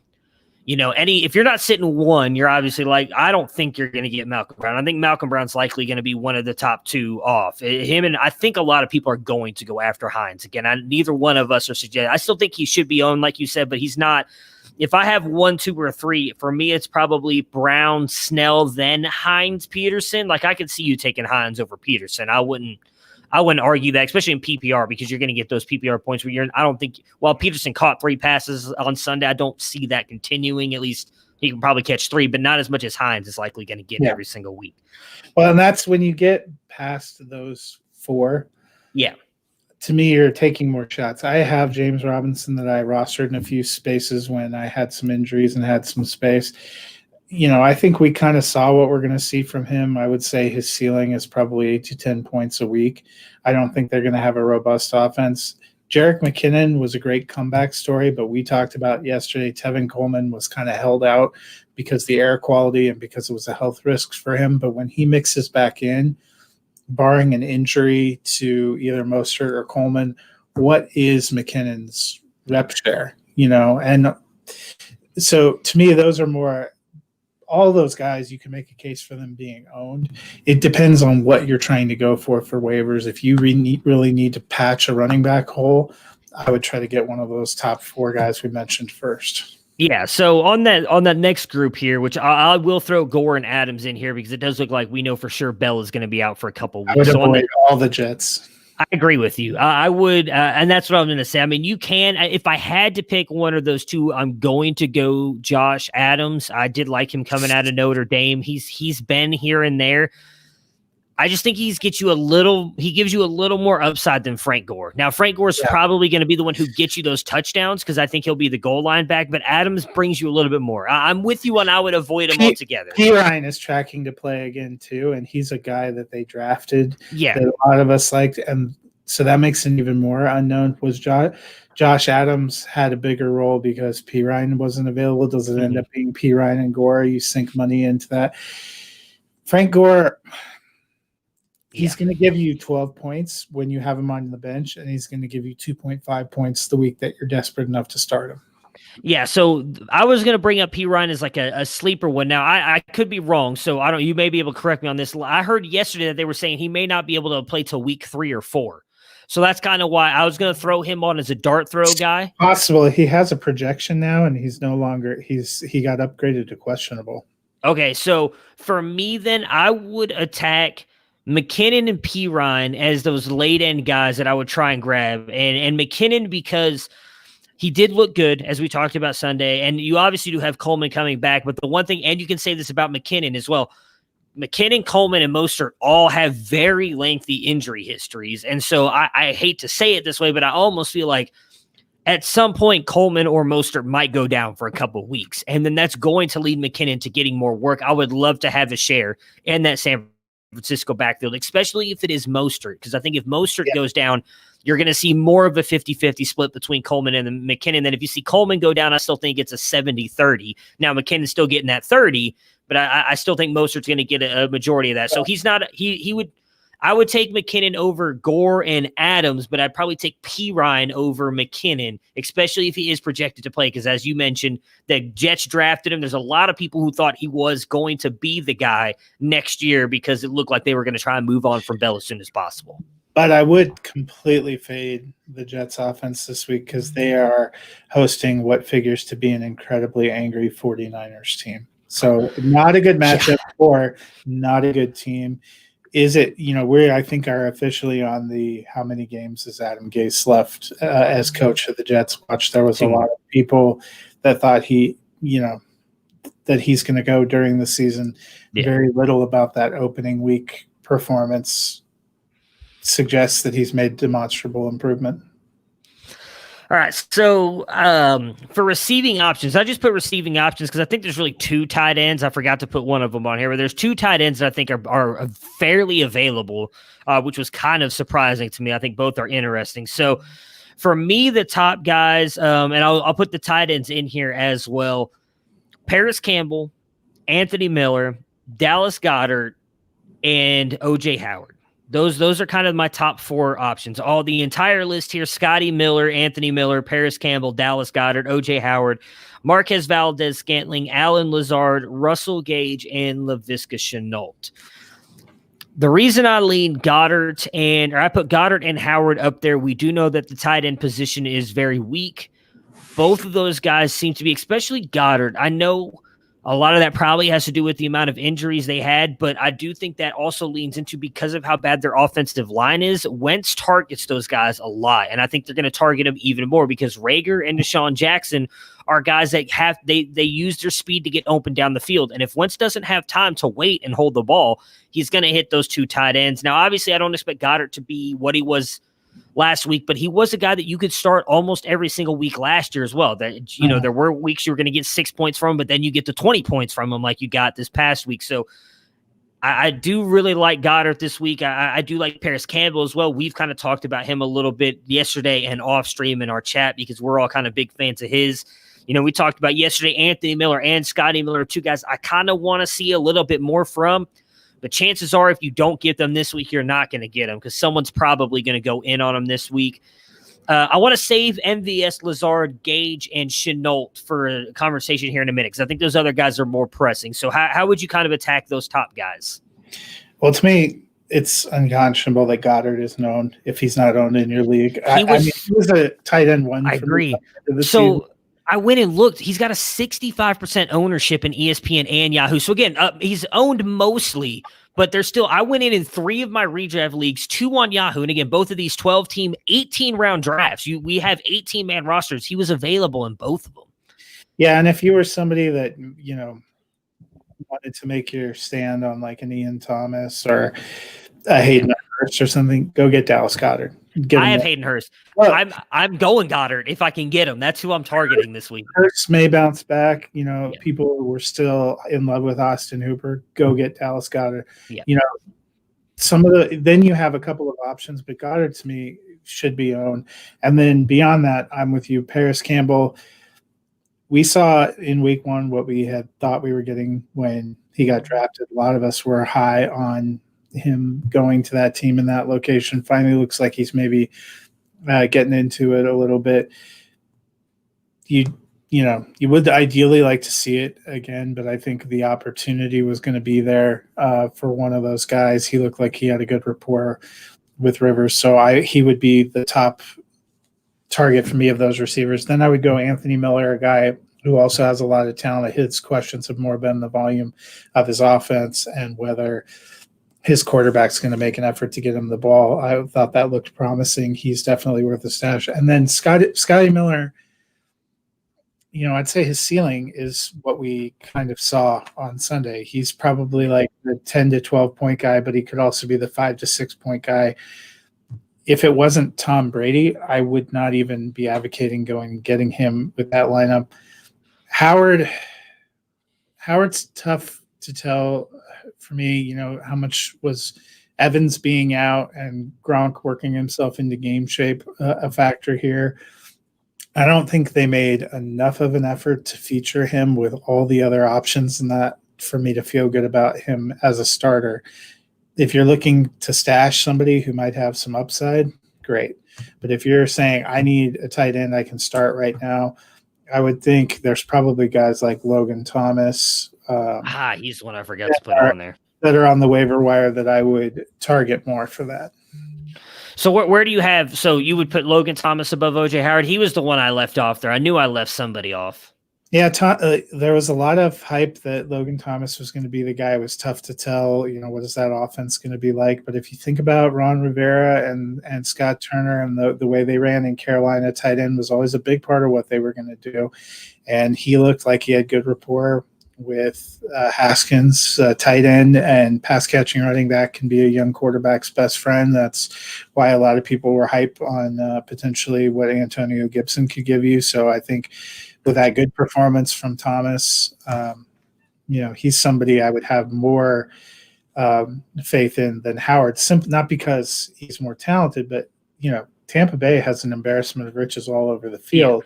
if you're not sitting one, you're obviously like, I don't think you're going to get Malcolm Brown. I think Malcolm Brown's likely going to be one of the top two off. Him, and I think a lot of people are going to go after Hines. Again, neither one of us are suggesting. I still think he should be owned, like you said, but he's not. If I have 1, 2, or 3, for me, it's probably Brown, Snell, then Hines, Peterson. Like I could see you taking Hines over Peterson. I wouldn't argue that, especially in PPR, because you're going to get those PPR points where I don't think, while Peterson caught 3 passes on Sunday, I don't see that continuing. At least he can probably catch 3, but not as much as Hines is likely going to get every single week. Well, and that's when you get past those 4. Yeah. To me, you're taking more shots. I have James Robinson that I rostered in a few spaces when I had some injuries and had some space. I think we kind of saw what we're going to see from him. I would say his ceiling is probably 8 to 10 points a week. I don't think they're going to have a robust offense. Jerick McKinnon was a great comeback story, but we talked about yesterday, Tevin Coleman was kind of held out because the air quality and because it was a health risk for him. But when he mixes back in, barring an injury to either Mostert or Coleman, what is McKinnon's rep share? And so to me, those are more – all those guys, you can make a case for them being owned. It depends on what you're trying to go for waivers. If you really need to patch a running back hole, I would try to get one of those top 4 guys we mentioned first. Yeah, so on that next group here, which I will throw Gore and Adams in here because it does look like we know for sure Bell is going to be out for a couple weeks. I would avoid all the Jets. I agree with you. I would, and that's what I'm going to say. I mean, you can, if I had to pick one of those two, I'm going to go Josh Adams. I did like him coming out of Notre Dame. He's been here and there. I just think he gives you a little more upside than Frank Gore. Now, Frank Gore is probably going to be the one who gets you those touchdowns because I think he'll be the goal line back, but Adams brings you a little bit more. I'm with you on I would avoid him altogether. P. Ryan is tracking to play again, too, and he's a guy that they drafted that a lot of us liked, and so that makes it even more unknown. Was Josh Adams had a bigger role because P. Ryan wasn't available? Does it end up being P. Ryan and Gore? You sink money into that. Frank Gore – he's going to give you 12 points when you have him on the bench, and he's going to give you 2.5 points the week that you're desperate enough to start him. Yeah, so I was going to bring up P. Ryan as like a sleeper one. Now, I could be wrong, so you may be able to correct me on this. I heard yesterday that they were saying he may not be able to play till week 3 or 4. So that's kind of why I was going to throw him on as a dart throw guy. Possible. He has a projection now, and he's no longer – he got upgraded to questionable. Okay, so for me then, I would attack – McKinnon and P. Ryan as those late end guys that I would try and grab. And McKinnon, because he did look good, as we talked about Sunday, and you obviously do have Coleman coming back. But the one thing, and you can say this about McKinnon as well, McKinnon, Coleman, and Mostert all have very lengthy injury histories. And so I hate to say it this way, but I almost feel like at some point Coleman or Mostert might go down for a couple of weeks. And then that's going to lead McKinnon to getting more work. I would love to have a share in that San Francisco backfield, especially if it is Mostert, because I think if Mostert goes down, you're going to see more of a 50-50 split between Coleman and McKinnon. Then if you see Coleman go down, I still think it's a 70-30. Now, McKinnon's still getting that 30, but I still think Mostert's going to get a majority of that. So he's not I would take McKinnon over Gore and Adams, but I'd probably take P. Ryan over McKinnon, especially if he is projected to play, because as you mentioned, the Jets drafted him. There's a lot of people who thought he was going to be the guy next year because it looked like they were going to try and move on from Bell as soon as possible. But I would completely fade the Jets offense this week because they are hosting what figures to be an incredibly angry 49ers team. So not a good matchup or not a good team. Is it, we I think are officially on the how many games has Adam Gase left as coach of the Jets watch. There was a lot of people that thought that he's going to go during the season. Yeah. Very little about that opening week performance suggests that he's made demonstrable improvement. All right. So for receiving options, I just put receiving options because I think there's really two tight ends. I forgot to put one of them on here, but there's two tight ends that I think are fairly available, which was kind of surprising to me. I think both are interesting. So for me, the top guys, and I'll put the tight ends in here as well. Paris Campbell, Anthony Miller, Dallas Goedert, and OJ Howard. Those are kind of my top four options. All the entire list here: Scotty Miller, Anthony Miller, Paris Campbell, Dallas Goedert, OJ Howard, Marquez Valdez-Scantling, Alan Lazard, Russell Gage, and Laviska Shenault. The reason I lean I put Goddard and Howard up there, we do know that the tight end position is very weak. Both of those guys seem to be, especially Goddard. I know a lot of that probably has to do with the amount of injuries they had, but I do think that also leans into because of how bad their offensive line is. Wentz targets those guys a lot, and I think they're going to target them even more because Rager and Deshaun Jackson are guys that they use their speed to get open down the field. And if Wentz doesn't have time to wait and hold the ball, he's going to hit those two tight ends. Now, obviously, I don't expect Goddard to be what he was last week, but he was a guy that you could start almost every single week last year as well. That, there were weeks you were going to get 6 points from him, but then you get the 20 points from him like you got this past week. So I do really like Goddard this week. I do like Paris Campbell as well. We've kind of talked about him a little bit yesterday and off stream in our chat because we're all kind of big fans of his. We talked about yesterday, Anthony Miller and Scotty Miller, two guys I kind of want to see a little bit more from. But chances are, if you don't get them this week, you're not going to get them because someone's probably going to go in on them this week. I want to save MVS, Lazard, Gage, and Shenault for a conversation here in a minute because I think those other guys are more pressing. So how would you kind of attack those top guys? Well, to me, it's unconscionable that Goddard is known if he's not owned in your league. He was a tight end one. I agree. So I went and looked. He's got a 65% ownership in ESPN and Yahoo. So again, he's owned mostly, but there's still, I went in 3 of my redraft leagues, 2 on Yahoo. And again, both of these 12-team, 18-round drafts. We have 18-man rosters. He was available in both of them. Yeah, and if you were somebody that, wanted to make your stand on like an Ian Thomas or a Hayden Hurst or something, go get Dallas Goedert. I have Hayden Hurst. Well, I'm going Goddard if I can get him. That's who I'm targeting this week. Hurst may bounce back. People were still in love with Austin Hooper. Go get Dallas Goedert. Yeah. Then you have a couple of options, but Goddard to me should be owned. And then beyond that, I'm with you. Paris Campbell, we saw in week 1 what we had thought we were getting when he got drafted. A lot of us were high on him going to that team in that location. Finally looks like he's maybe getting into it a little bit. You would ideally like to see it again, but I think the opportunity was going to be there for one of those guys. He looked like he had a good rapport with Rivers, so he would be the top target for me of those receivers. Then I would go Anthony Miller, a guy who also has a lot of talent. His questions have more been the volume of his offense and whether his quarterback's going to make an effort to get him the ball. I thought that looked promising. He's definitely worth a stash. And then Scotty Miller, I'd say his ceiling is what we kind of saw on Sunday. He's probably like the 10 to 12 point guy, but he could also be the 5 to 6 point guy. If it wasn't Tom Brady, I would not even be advocating going and getting him with that lineup. Howard's tough to tell for me, how much was Evans being out and Gronk working himself into game shape a factor here. I don't think they made enough of an effort to feature him with all the other options and that for me to feel good about him as a starter. If you're looking to stash somebody who might have some upside, great. But if you're saying I need a tight end I can start right now, I would think there's probably guys like Logan Thomas. He's the one I forgot to put on there. That are on the waiver wire that I would target more for that. So where do you have? So you would put Logan Thomas above OJ Howard. He was the one I left off there. I knew I left somebody off. Yeah, there was a lot of hype that Logan Thomas was going to be the guy. It was tough to tell, what is that offense going to be like? But if you think about Ron Rivera and Scott Turner and the way they ran in Carolina, tight end was always a big part of what they were going to do. And he looked like he had good rapport with Haskins, tight end, and pass catching running back can be a young quarterback's best friend. That's why a lot of people were hype on potentially what Antonio Gibson could give you. So I think with that good performance from Thomas, he's somebody I would have more faith in than Howard. Not because he's more talented, but Tampa Bay has an embarrassment of riches all over the field,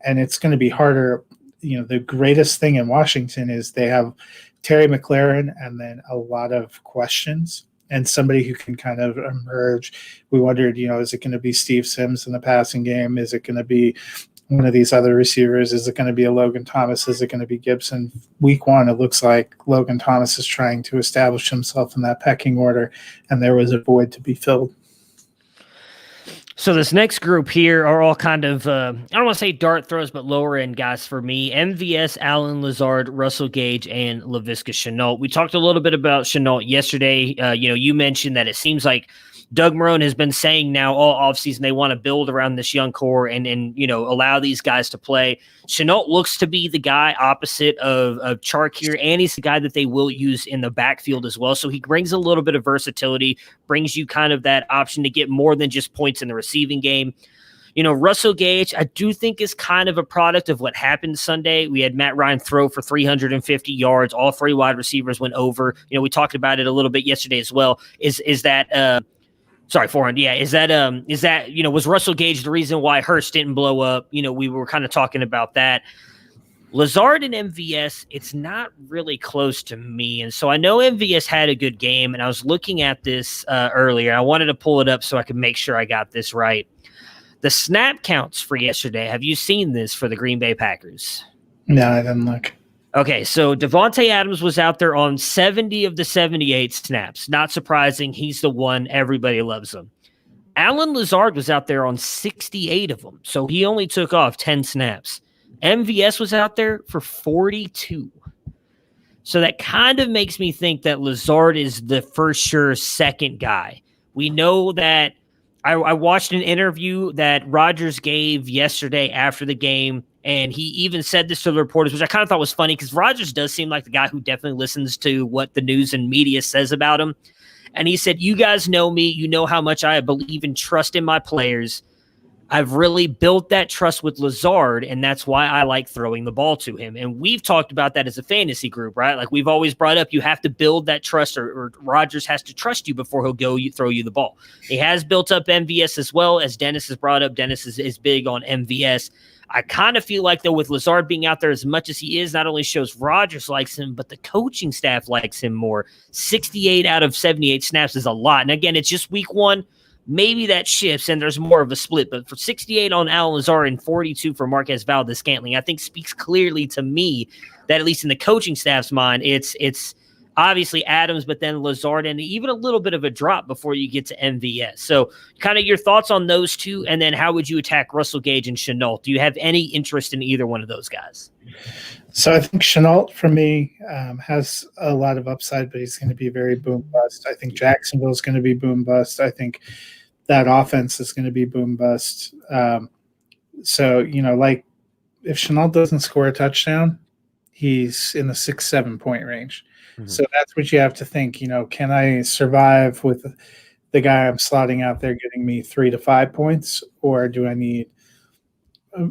and it's going to be harder. The greatest thing in Washington is they have Terry McLaurin and then a lot of questions and somebody who can kind of emerge. We wondered, is it going to be Steve Sims in the passing game? Is it going to be one of these other receivers? Is it going to be a Logan Thomas? Is it going to be Gibson? Week 1, it looks like Logan Thomas is trying to establish himself in that pecking order, and there was a void to be filled. So this next group here are all kind of, I don't want to say dart throws, but lower end guys for me. MVS, Allen Lazard, Russell Gage, and Laviska Shenault. We talked a little bit about Shenault yesterday. You mentioned that it seems like Doug Marrone has been saying now all offseason they want to build around this young core and allow these guys to play. Shenault looks to be the guy opposite of Chark here, and he's the guy that they will use in the backfield as well. So he brings a little bit of versatility, brings you kind of that option to get more than just points in the receiving game. Russell Gage, I do think is kind of a product of what happened Sunday. We had Matt Ryan throw for 350 yards. All 3 wide receivers went over. We talked about it a little bit yesterday as well. Sorry, 400. Yeah, is that was Russell Gage the reason why Hurst didn't blow up? We were kind of talking about that. Lazard and MVS, it's not really close to me. And so I know MVS had a good game, and I was looking at this earlier. I wanted to pull it up so I could make sure I got this right. The snap counts for yesterday. Have you seen this for the Green Bay Packers? No, I didn't look. Okay, so Devontae Adams was out there on 70 of the 78 snaps. Not surprising. He's the one. Everybody loves him. Allen Lazard was out there on 68 of them, so he only took off 10 snaps. MVS was out there for 42. So that kind of makes me think that Lazard is the for sure second guy. We know that I watched an interview that Rodgers gave yesterday after the game, and he even said this to the reporters, which I kind of thought was funny because Rodgers does seem like the guy who definitely listens to what the news and media says about him. And he said, you guys know me. You know how much I believe and trust in my players. I've really built that trust with Lazard, and that's why I like throwing the ball to him. And we've talked about that as a fantasy group, right? Like we've always brought up, you have to build that trust, or Rodgers has to trust you before he'll throw you the ball. He has built up MVS as well, as Dennis has brought up. Dennis is big on MVS. I kind of feel like, though, with Lazard being out there as much as he is, not only shows Rodgers likes him, but the coaching staff likes him more. 68 out of 78 snaps is a lot. And again, it's just week 1. Maybe that shifts and there's more of a split, but for 68 on Allen Lazard and 42 for Marquez Valdes-Scantling, I think speaks clearly to me that at least in the coaching staff's mind, it's obviously Adams, but then Lazard, and even a little bit of a drop before you get to MVS. So kind of your thoughts on those two, and then how would you attack Russell Gage and Shenault? Do you have any interest in either one of those guys? So I think Shenault, for me, has a lot of upside, but he's going to be very boom-bust. I think Jacksonville is going to be boom-bust. I think that offense is going to be boom-bust. So, like if Shenault doesn't score a touchdown, he's in the 6-7 point range. Mm-hmm. So that's what you have to think. Can I survive with the guy I'm slotting out there getting me 3 to 5 points, or do I need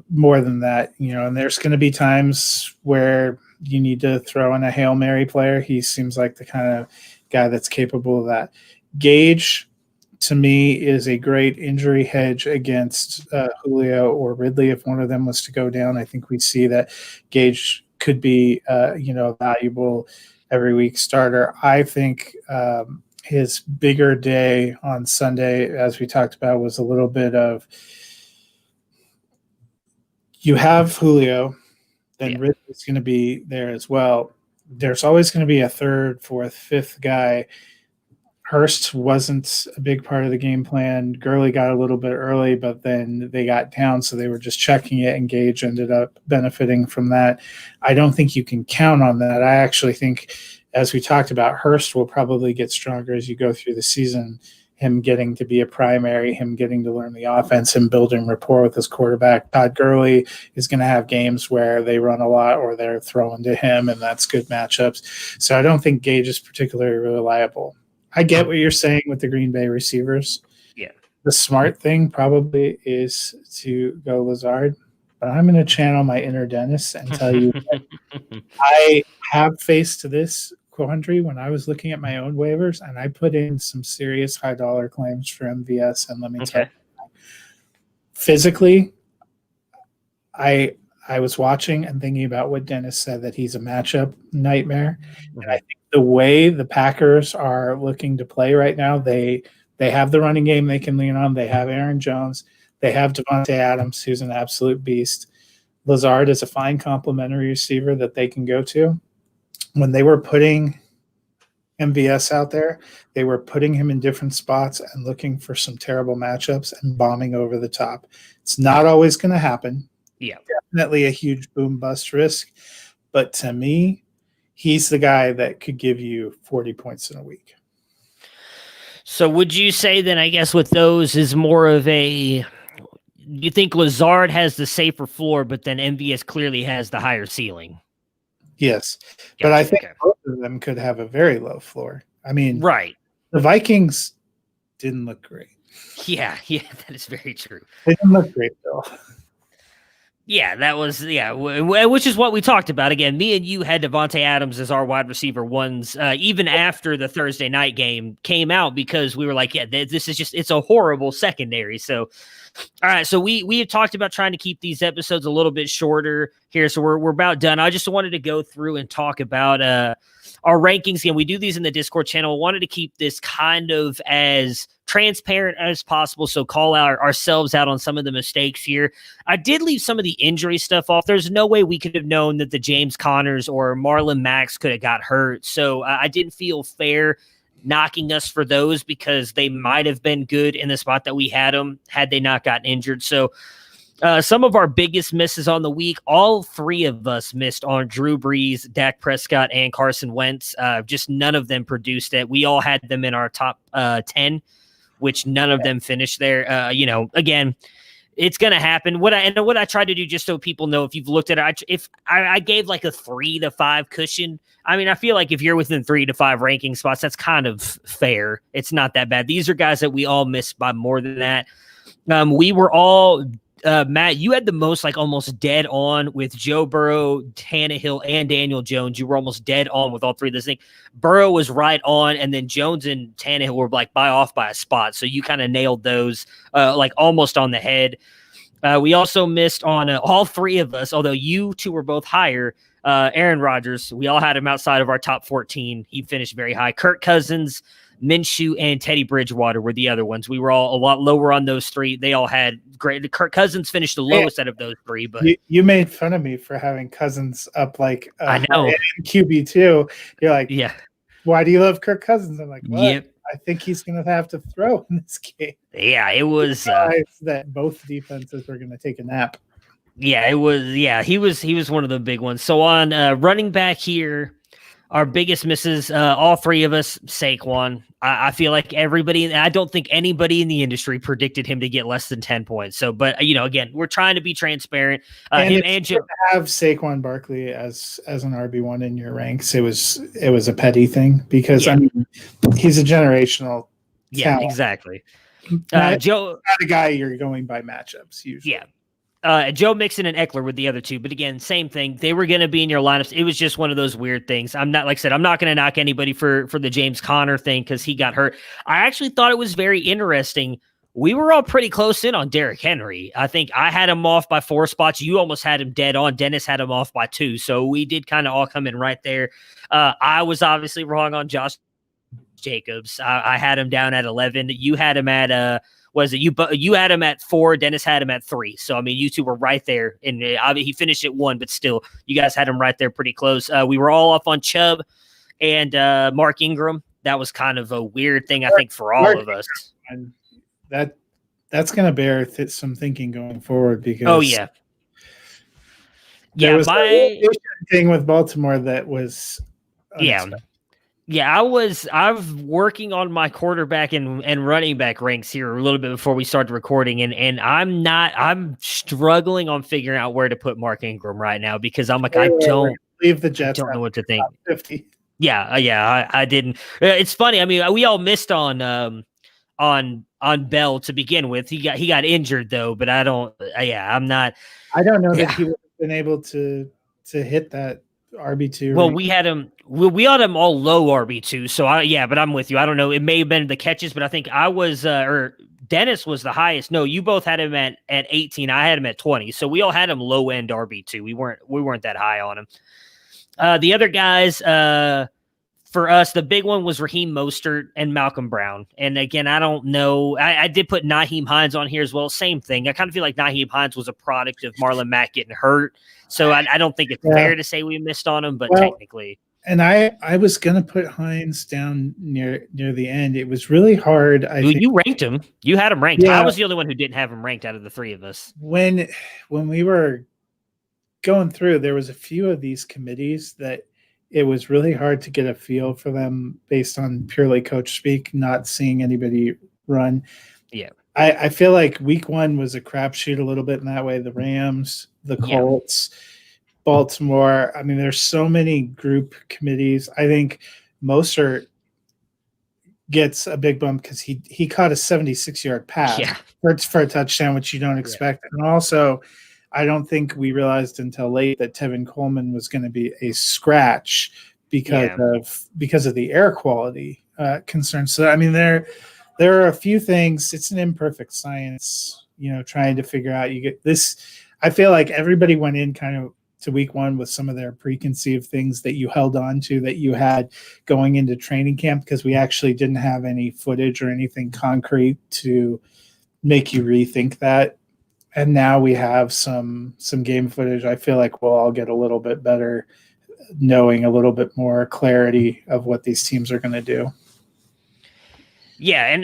more than that? And there's going to be times where you need to throw in a Hail Mary player. He seems like the kind of guy that's capable of that. Gage, to me, is a great injury hedge against Julio or Ridley. If one of them was to go down, I think we see that Gage could be a valuable every week starter. I think his bigger day on Sunday, as we talked about, was a little bit of, you have Julio, then Ridley's going to be there as well. There's always going to be a third, fourth, fifth guy. Hurst wasn't a big part of the game plan. Gurley got a little bit early, but then they got down, so they were just checking it, and Gage ended up benefiting from that. I don't think you can count on that. I actually think, as we talked about, Hurst will probably get stronger as you go through the season. him getting to be a primary, him getting to learn the offense, him building rapport with his quarterback. Todd Gurley is going to have games where they run a lot or they're throwing to him, and that's good matchups. So I don't think Gage is particularly reliable. I get what you're saying with the Green Bay receivers. Yeah. The smart thing probably is to go Lazard, but I'm going to channel my inner Dennis and tell you I have faced this quandary when I was looking at my own waivers, and I put in some serious high dollar claims for MVS. And let me tell you, physically, I was watching and thinking about what Dennis said, that he's a matchup nightmare. And I think the way the Packers are looking to play right now, they have the running game they can lean on. They have Aaron Jones. They have Devontae Adams, who's an absolute beast. Lazard is a fine complementary receiver that they can go to. When they were putting MVS out there, they were putting him in different spots and looking for some terrible matchups and bombing over the top. It's not always going to happen. Yeah. Definitely a huge boom bust risk. But to me, he's the guy that could give you 40 points in a week. So would you say then, I guess with those is more of a, you think Lazard has the safer floor, but then MVS clearly has the higher ceiling? Yes. Gotcha, but I think both of them could have a very low floor. I mean, right. The Vikings didn't look great. Yeah, that is very true. They didn't look great, though. Yeah, that was, which is what we talked about. Again, me and you had Devontae Adams as our wide receiver ones, even after the Thursday night game came out, because we were like, yeah, this is just, it's a horrible secondary. So, all right, so we have talked about trying to keep these episodes a little bit shorter here, so we're about done. I just wanted to go through and talk about our rankings. Again, we do these in the Discord channel. I wanted to keep this kind of as transparent as possible, so call ourselves out on some of the mistakes here. I did leave some of the injury stuff off. There's no way we could have known that the James Connors or Marlon Max could have got hurt, so I didn't feel fair knocking us for those, because they might have been good in the spot that we had them had they not gotten injured. So some of our biggest misses on the week, all three of us missed on Drew Brees, Dak Prescott, and Carson Wentz. Just none of them produced it. We all had them in our top 10, which none of them finished there. Again, it's going to happen. What I tried to do, just so people know, if you've looked at it, if I gave like a 3 to 5 cushion. I mean, I feel like if you're within 3 to 5 ranking spots, that's kind of fair. It's not that bad. These are guys that we all missed by more than that. We were all, Matt, you had the most, like almost dead on with Joe Burrow, Tannehill, and Daniel Jones. You were almost dead on with all three of those things. Burrow was right on, and then Jones and Tannehill were like off by a spot. So you kind of nailed those like almost on the head. We also missed on all three of us, although you two were both higher. Aaron Rodgers, we all had him outside of our top 14. He finished very high. Kirk Cousins, Minshew, and Teddy Bridgewater were the other ones. We were all a lot lower on those three. They all had great. Kirk Cousins finished the lowest out of those three. But you made fun of me for having Cousins up like I know QB2. You're like, yeah. Why do you love Kirk Cousins? I'm like, what? Yep. I think he's going to have to throw in this game. Yeah, it was that both defenses were going to take a nap. Yeah, it was. Yeah, he was one of the big ones. So on running back here, our biggest misses, all three of us, Saquon. I feel like everybody, I don't think anybody in the industry predicted him to get less than 10 points. So, but again, we're trying to be transparent. And to have Saquon Barkley as an RB1 in your ranks, it was a petty thing, because I mean, he's a generational talent. Exactly. Joe, not a guy you're going by matchups usually. Yeah. Joe Mixon and Eckler were the other two, but again, same thing. They were going to be in your lineups. It was just one of those weird things. I'm not, like I said, I'm not going to knock anybody for the James Conner thing, because he got hurt. I actually thought it was very interesting. We were all pretty close in on Derrick Henry. I think I had him off by 4 spots. You almost had him dead on. Dennis had him off by 2. So we did kind of all come in right there. I was obviously wrong on Josh Jacobs. I had him down at 11. You had him at you had him at 4, Dennis had him at 3. So, I mean, you two were right there. And he finished at 1, but still, you guys had him right there pretty close. We were all off on Chubb and Mark Ingram. That was kind of a weird thing, I think, for all of us. And that's going to bear some thinking going forward, because there was a thing with Baltimore that was unexpected. Yeah, I'm working on my quarterback and running back ranks here a little bit before we started recording, and I'm struggling on figuring out where to put Mark Ingram right now because I'm like, Wait. Leave the I Jets. don't know what to think. Top 50. Yeah, I didn't. It's funny. I mean, we all missed on Bell to begin with. He got injured though, but I don't. Yeah, I'm not. I don't know Yeah. that he would have been able to hit that RB2. Well, we had him. We had him all low RB2. So but I'm with you. I don't know. It may have been the catches, but I think I was or Dennis was the highest. No, you both had him at 18. I had him at 20. So we all had him low end RB2. We weren't that high on him. The other guys, for us, the big one was Raheem Mostert and Malcolm Brown. And again, I don't know. I did put Nyheim Hines on here as well. Same thing. I kind of feel like Nyheim Hines was a product of Marlon Mack getting hurt. So I don't think it's fair to say we missed on him, but technically. And I was going to put Hines down near the end. It was really hard. You ranked him. You had him ranked. Yeah. I was the only one who didn't have him ranked out of the three of us. When we were going through, there was a few of these committees that it was really hard to get a feel for them based on purely coach speak, not seeing anybody run. Yeah. I feel like week 1 was a crapshoot a little bit in that way. The Rams, the Colts, Baltimore. I mean, there's so many group committees. I think Mostert gets a big bump because he caught a 76-yard pass for a touchdown, which you don't expect. And also, I don't think we realized until late that Tevin Coleman was going to be a scratch because of the air quality concerns. So I mean, there are a few things. It's an imperfect science, trying to figure out. You get this. I feel like everybody went in kind of to week 1 with some of their preconceived things that you held on to that you had going into training camp because we actually didn't have any footage or anything concrete to make you rethink that. And now we have some game footage. I feel like we'll all get a little bit better knowing a little bit more clarity of what these teams are going to do. Yeah,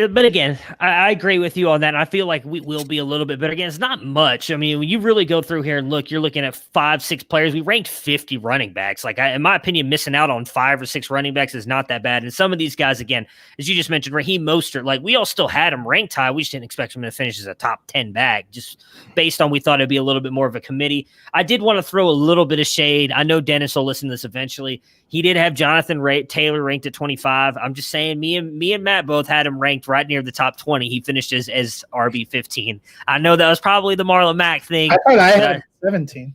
but again, I agree with you on that. I feel like we will be a little bit better. Again, it's not much. I mean, when you really go through here and look, you're looking at 5-6 players. We ranked 50 running backs. Like, in my opinion, missing out on 5 or 6 running backs is not that bad. And some of these guys, again, as you just mentioned, Raheem Mostert, like we all still had him ranked high. We just didn't expect him to finish as a top 10 back, just based on we thought it'd be a little bit more of a committee. I did want to throw a little bit of shade. I know Dennis will listen to this eventually. He did have Jonathan Taylor ranked at 25. I'm just saying, me and Matt both had him ranked right near the top 20. He finished as RB 15. I know that was probably the Marlon Mack thing. I thought I had 17.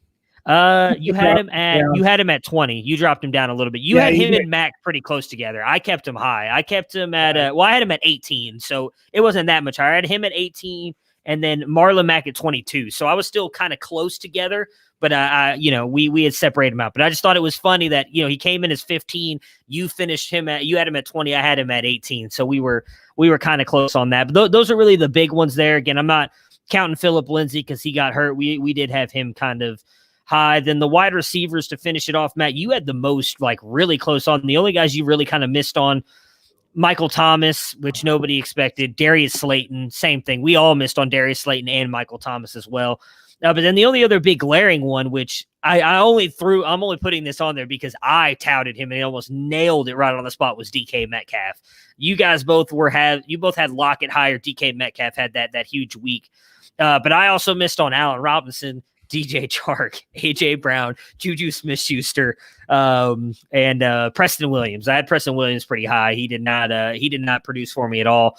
You had him at 20. You dropped him down a little bit. You had him and Mack pretty close together. I kept him high. I kept him at I had him at 18, so it wasn't that much higher. I had him at 18, and then Marlon Mack at 22. So I was still kind of close together. But we had separated him out. But I just thought it was funny that he came in as 15. You had him at 20. I had him at 18. So we were kind of close on that. But those are really the big ones there. Again, I'm not counting Phillip Lindsay because he got hurt. We did have him kind of high. Then the wide receivers to finish it off, Matt, you had the most like really close on. The only guys you really kind of missed on, Michael Thomas, which nobody expected. Darius Slayton, same thing. We all missed on Darius Slayton and Michael Thomas as well. But then the only other big glaring one, which I'm only putting this on there because I touted him and he almost nailed it right on the spot, was DK Metcalf. You guys both had Lockett higher. DK Metcalf had that huge week. But I also missed on Allen Robinson, DJ Chark, AJ Brown, Juju Smith-Schuster, and Preston Williams. I had Preston Williams pretty high. He did not produce for me at all.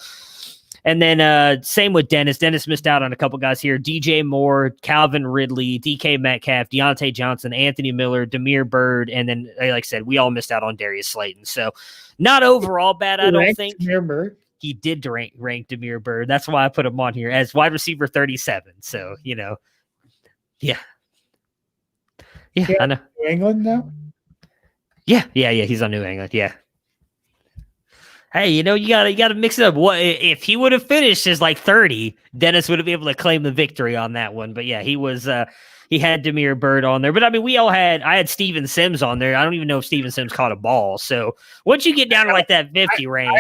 And then same with Dennis. Dennis missed out on a couple guys here. DJ Moore, Calvin Ridley, DK Metcalf, Deontay Johnson, Anthony Miller, Damiere Byrd, and then, like I said, we all missed out on Darius Slayton. So not overall bad, I don't think. Damiere Byrd. He did rank Damiere Byrd. That's why I put him on here as wide receiver 37. So, yeah. Yeah, I know. New England now? Yeah. He's on New England. Yeah. Hey, you gotta mix it up. What if he would have finished as like 30? Dennis would have been able to claim the victory on that one. But yeah, he had Damiere Byrd on there. But I mean, I had Steven Sims on there. I don't even know if Steven Sims caught a ball. So once you get down to like that 50 range,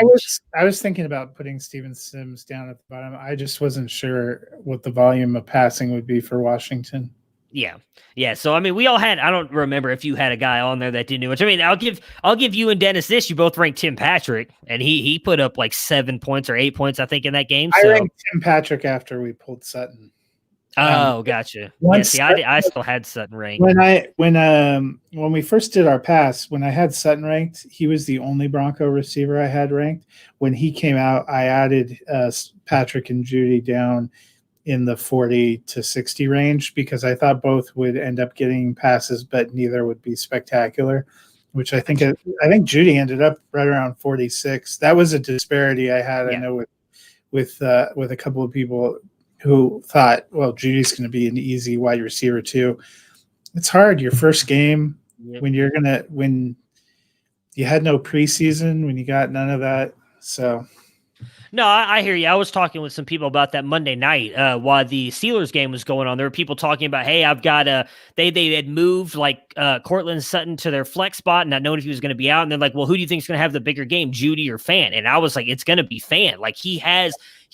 I was thinking about putting Steven Sims down at the bottom. I just wasn't sure what the volume of passing would be for Washington. Yeah. Yeah. So I mean, we all had, I don't remember if you had a guy on there that didn't do much. I mean, I'll give you and Dennis this. You both ranked Tim Patrick, and he put up like 7 points or 8 points, I think, in that game. I So ranked Tim Patrick after we pulled Sutton. gotcha. Yeah, see, I still had Sutton ranked. When we first did our pass, when I had Sutton ranked, he was the only Bronco receiver I had ranked. When he came out, I added Patrick and Judy down in the 40 to 60 range because I thought both would end up getting passes, but neither would be spectacular. Which I think Judy ended up right around 46. That was a disparity I had. Yeah. I know with a couple of people who thought, well, Judy's going to be an easy wide receiver too. It's hard. Your first game when you had no preseason, when you got none of that. So. No, I hear you. I was talking with some people about that Monday night while the Steelers game was going on. There were people talking about, hey, I've got they had moved like Cortland Sutton to their flex spot and not knowing if he was going to be out. And they're like, well, who do you think is going to have the bigger game, Judy or Fan? And I was like, it's going to be Fan. Like he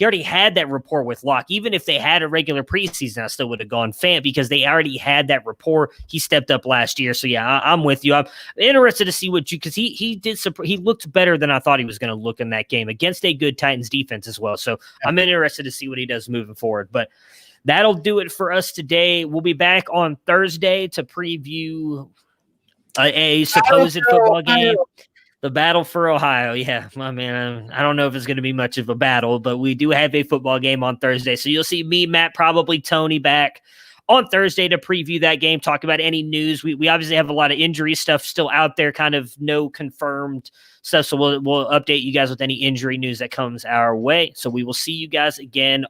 already had that rapport with Locke. Even if they had a regular preseason, I still would have gone Fan because they already had that rapport. He stepped up last year. So yeah, I'm with you. I'm interested to see because he looked better than I thought he was going to look in that game against a good Titans defense as well. So I'm interested to see what he does moving forward. But that'll do it for us today. We'll be back on Thursday to preview a supposed football game. The battle for Ohio. Yeah, my man. I don't know if it's going to be much of a battle, but we do have a football game on Thursday. So you'll see me, Matt, probably Tony back on Thursday to preview that game, talk about any news. We obviously have a lot of injury stuff still out there, kind of no confirmed stuff. So we'll update you guys with any injury news that comes our way. So we will see you guys again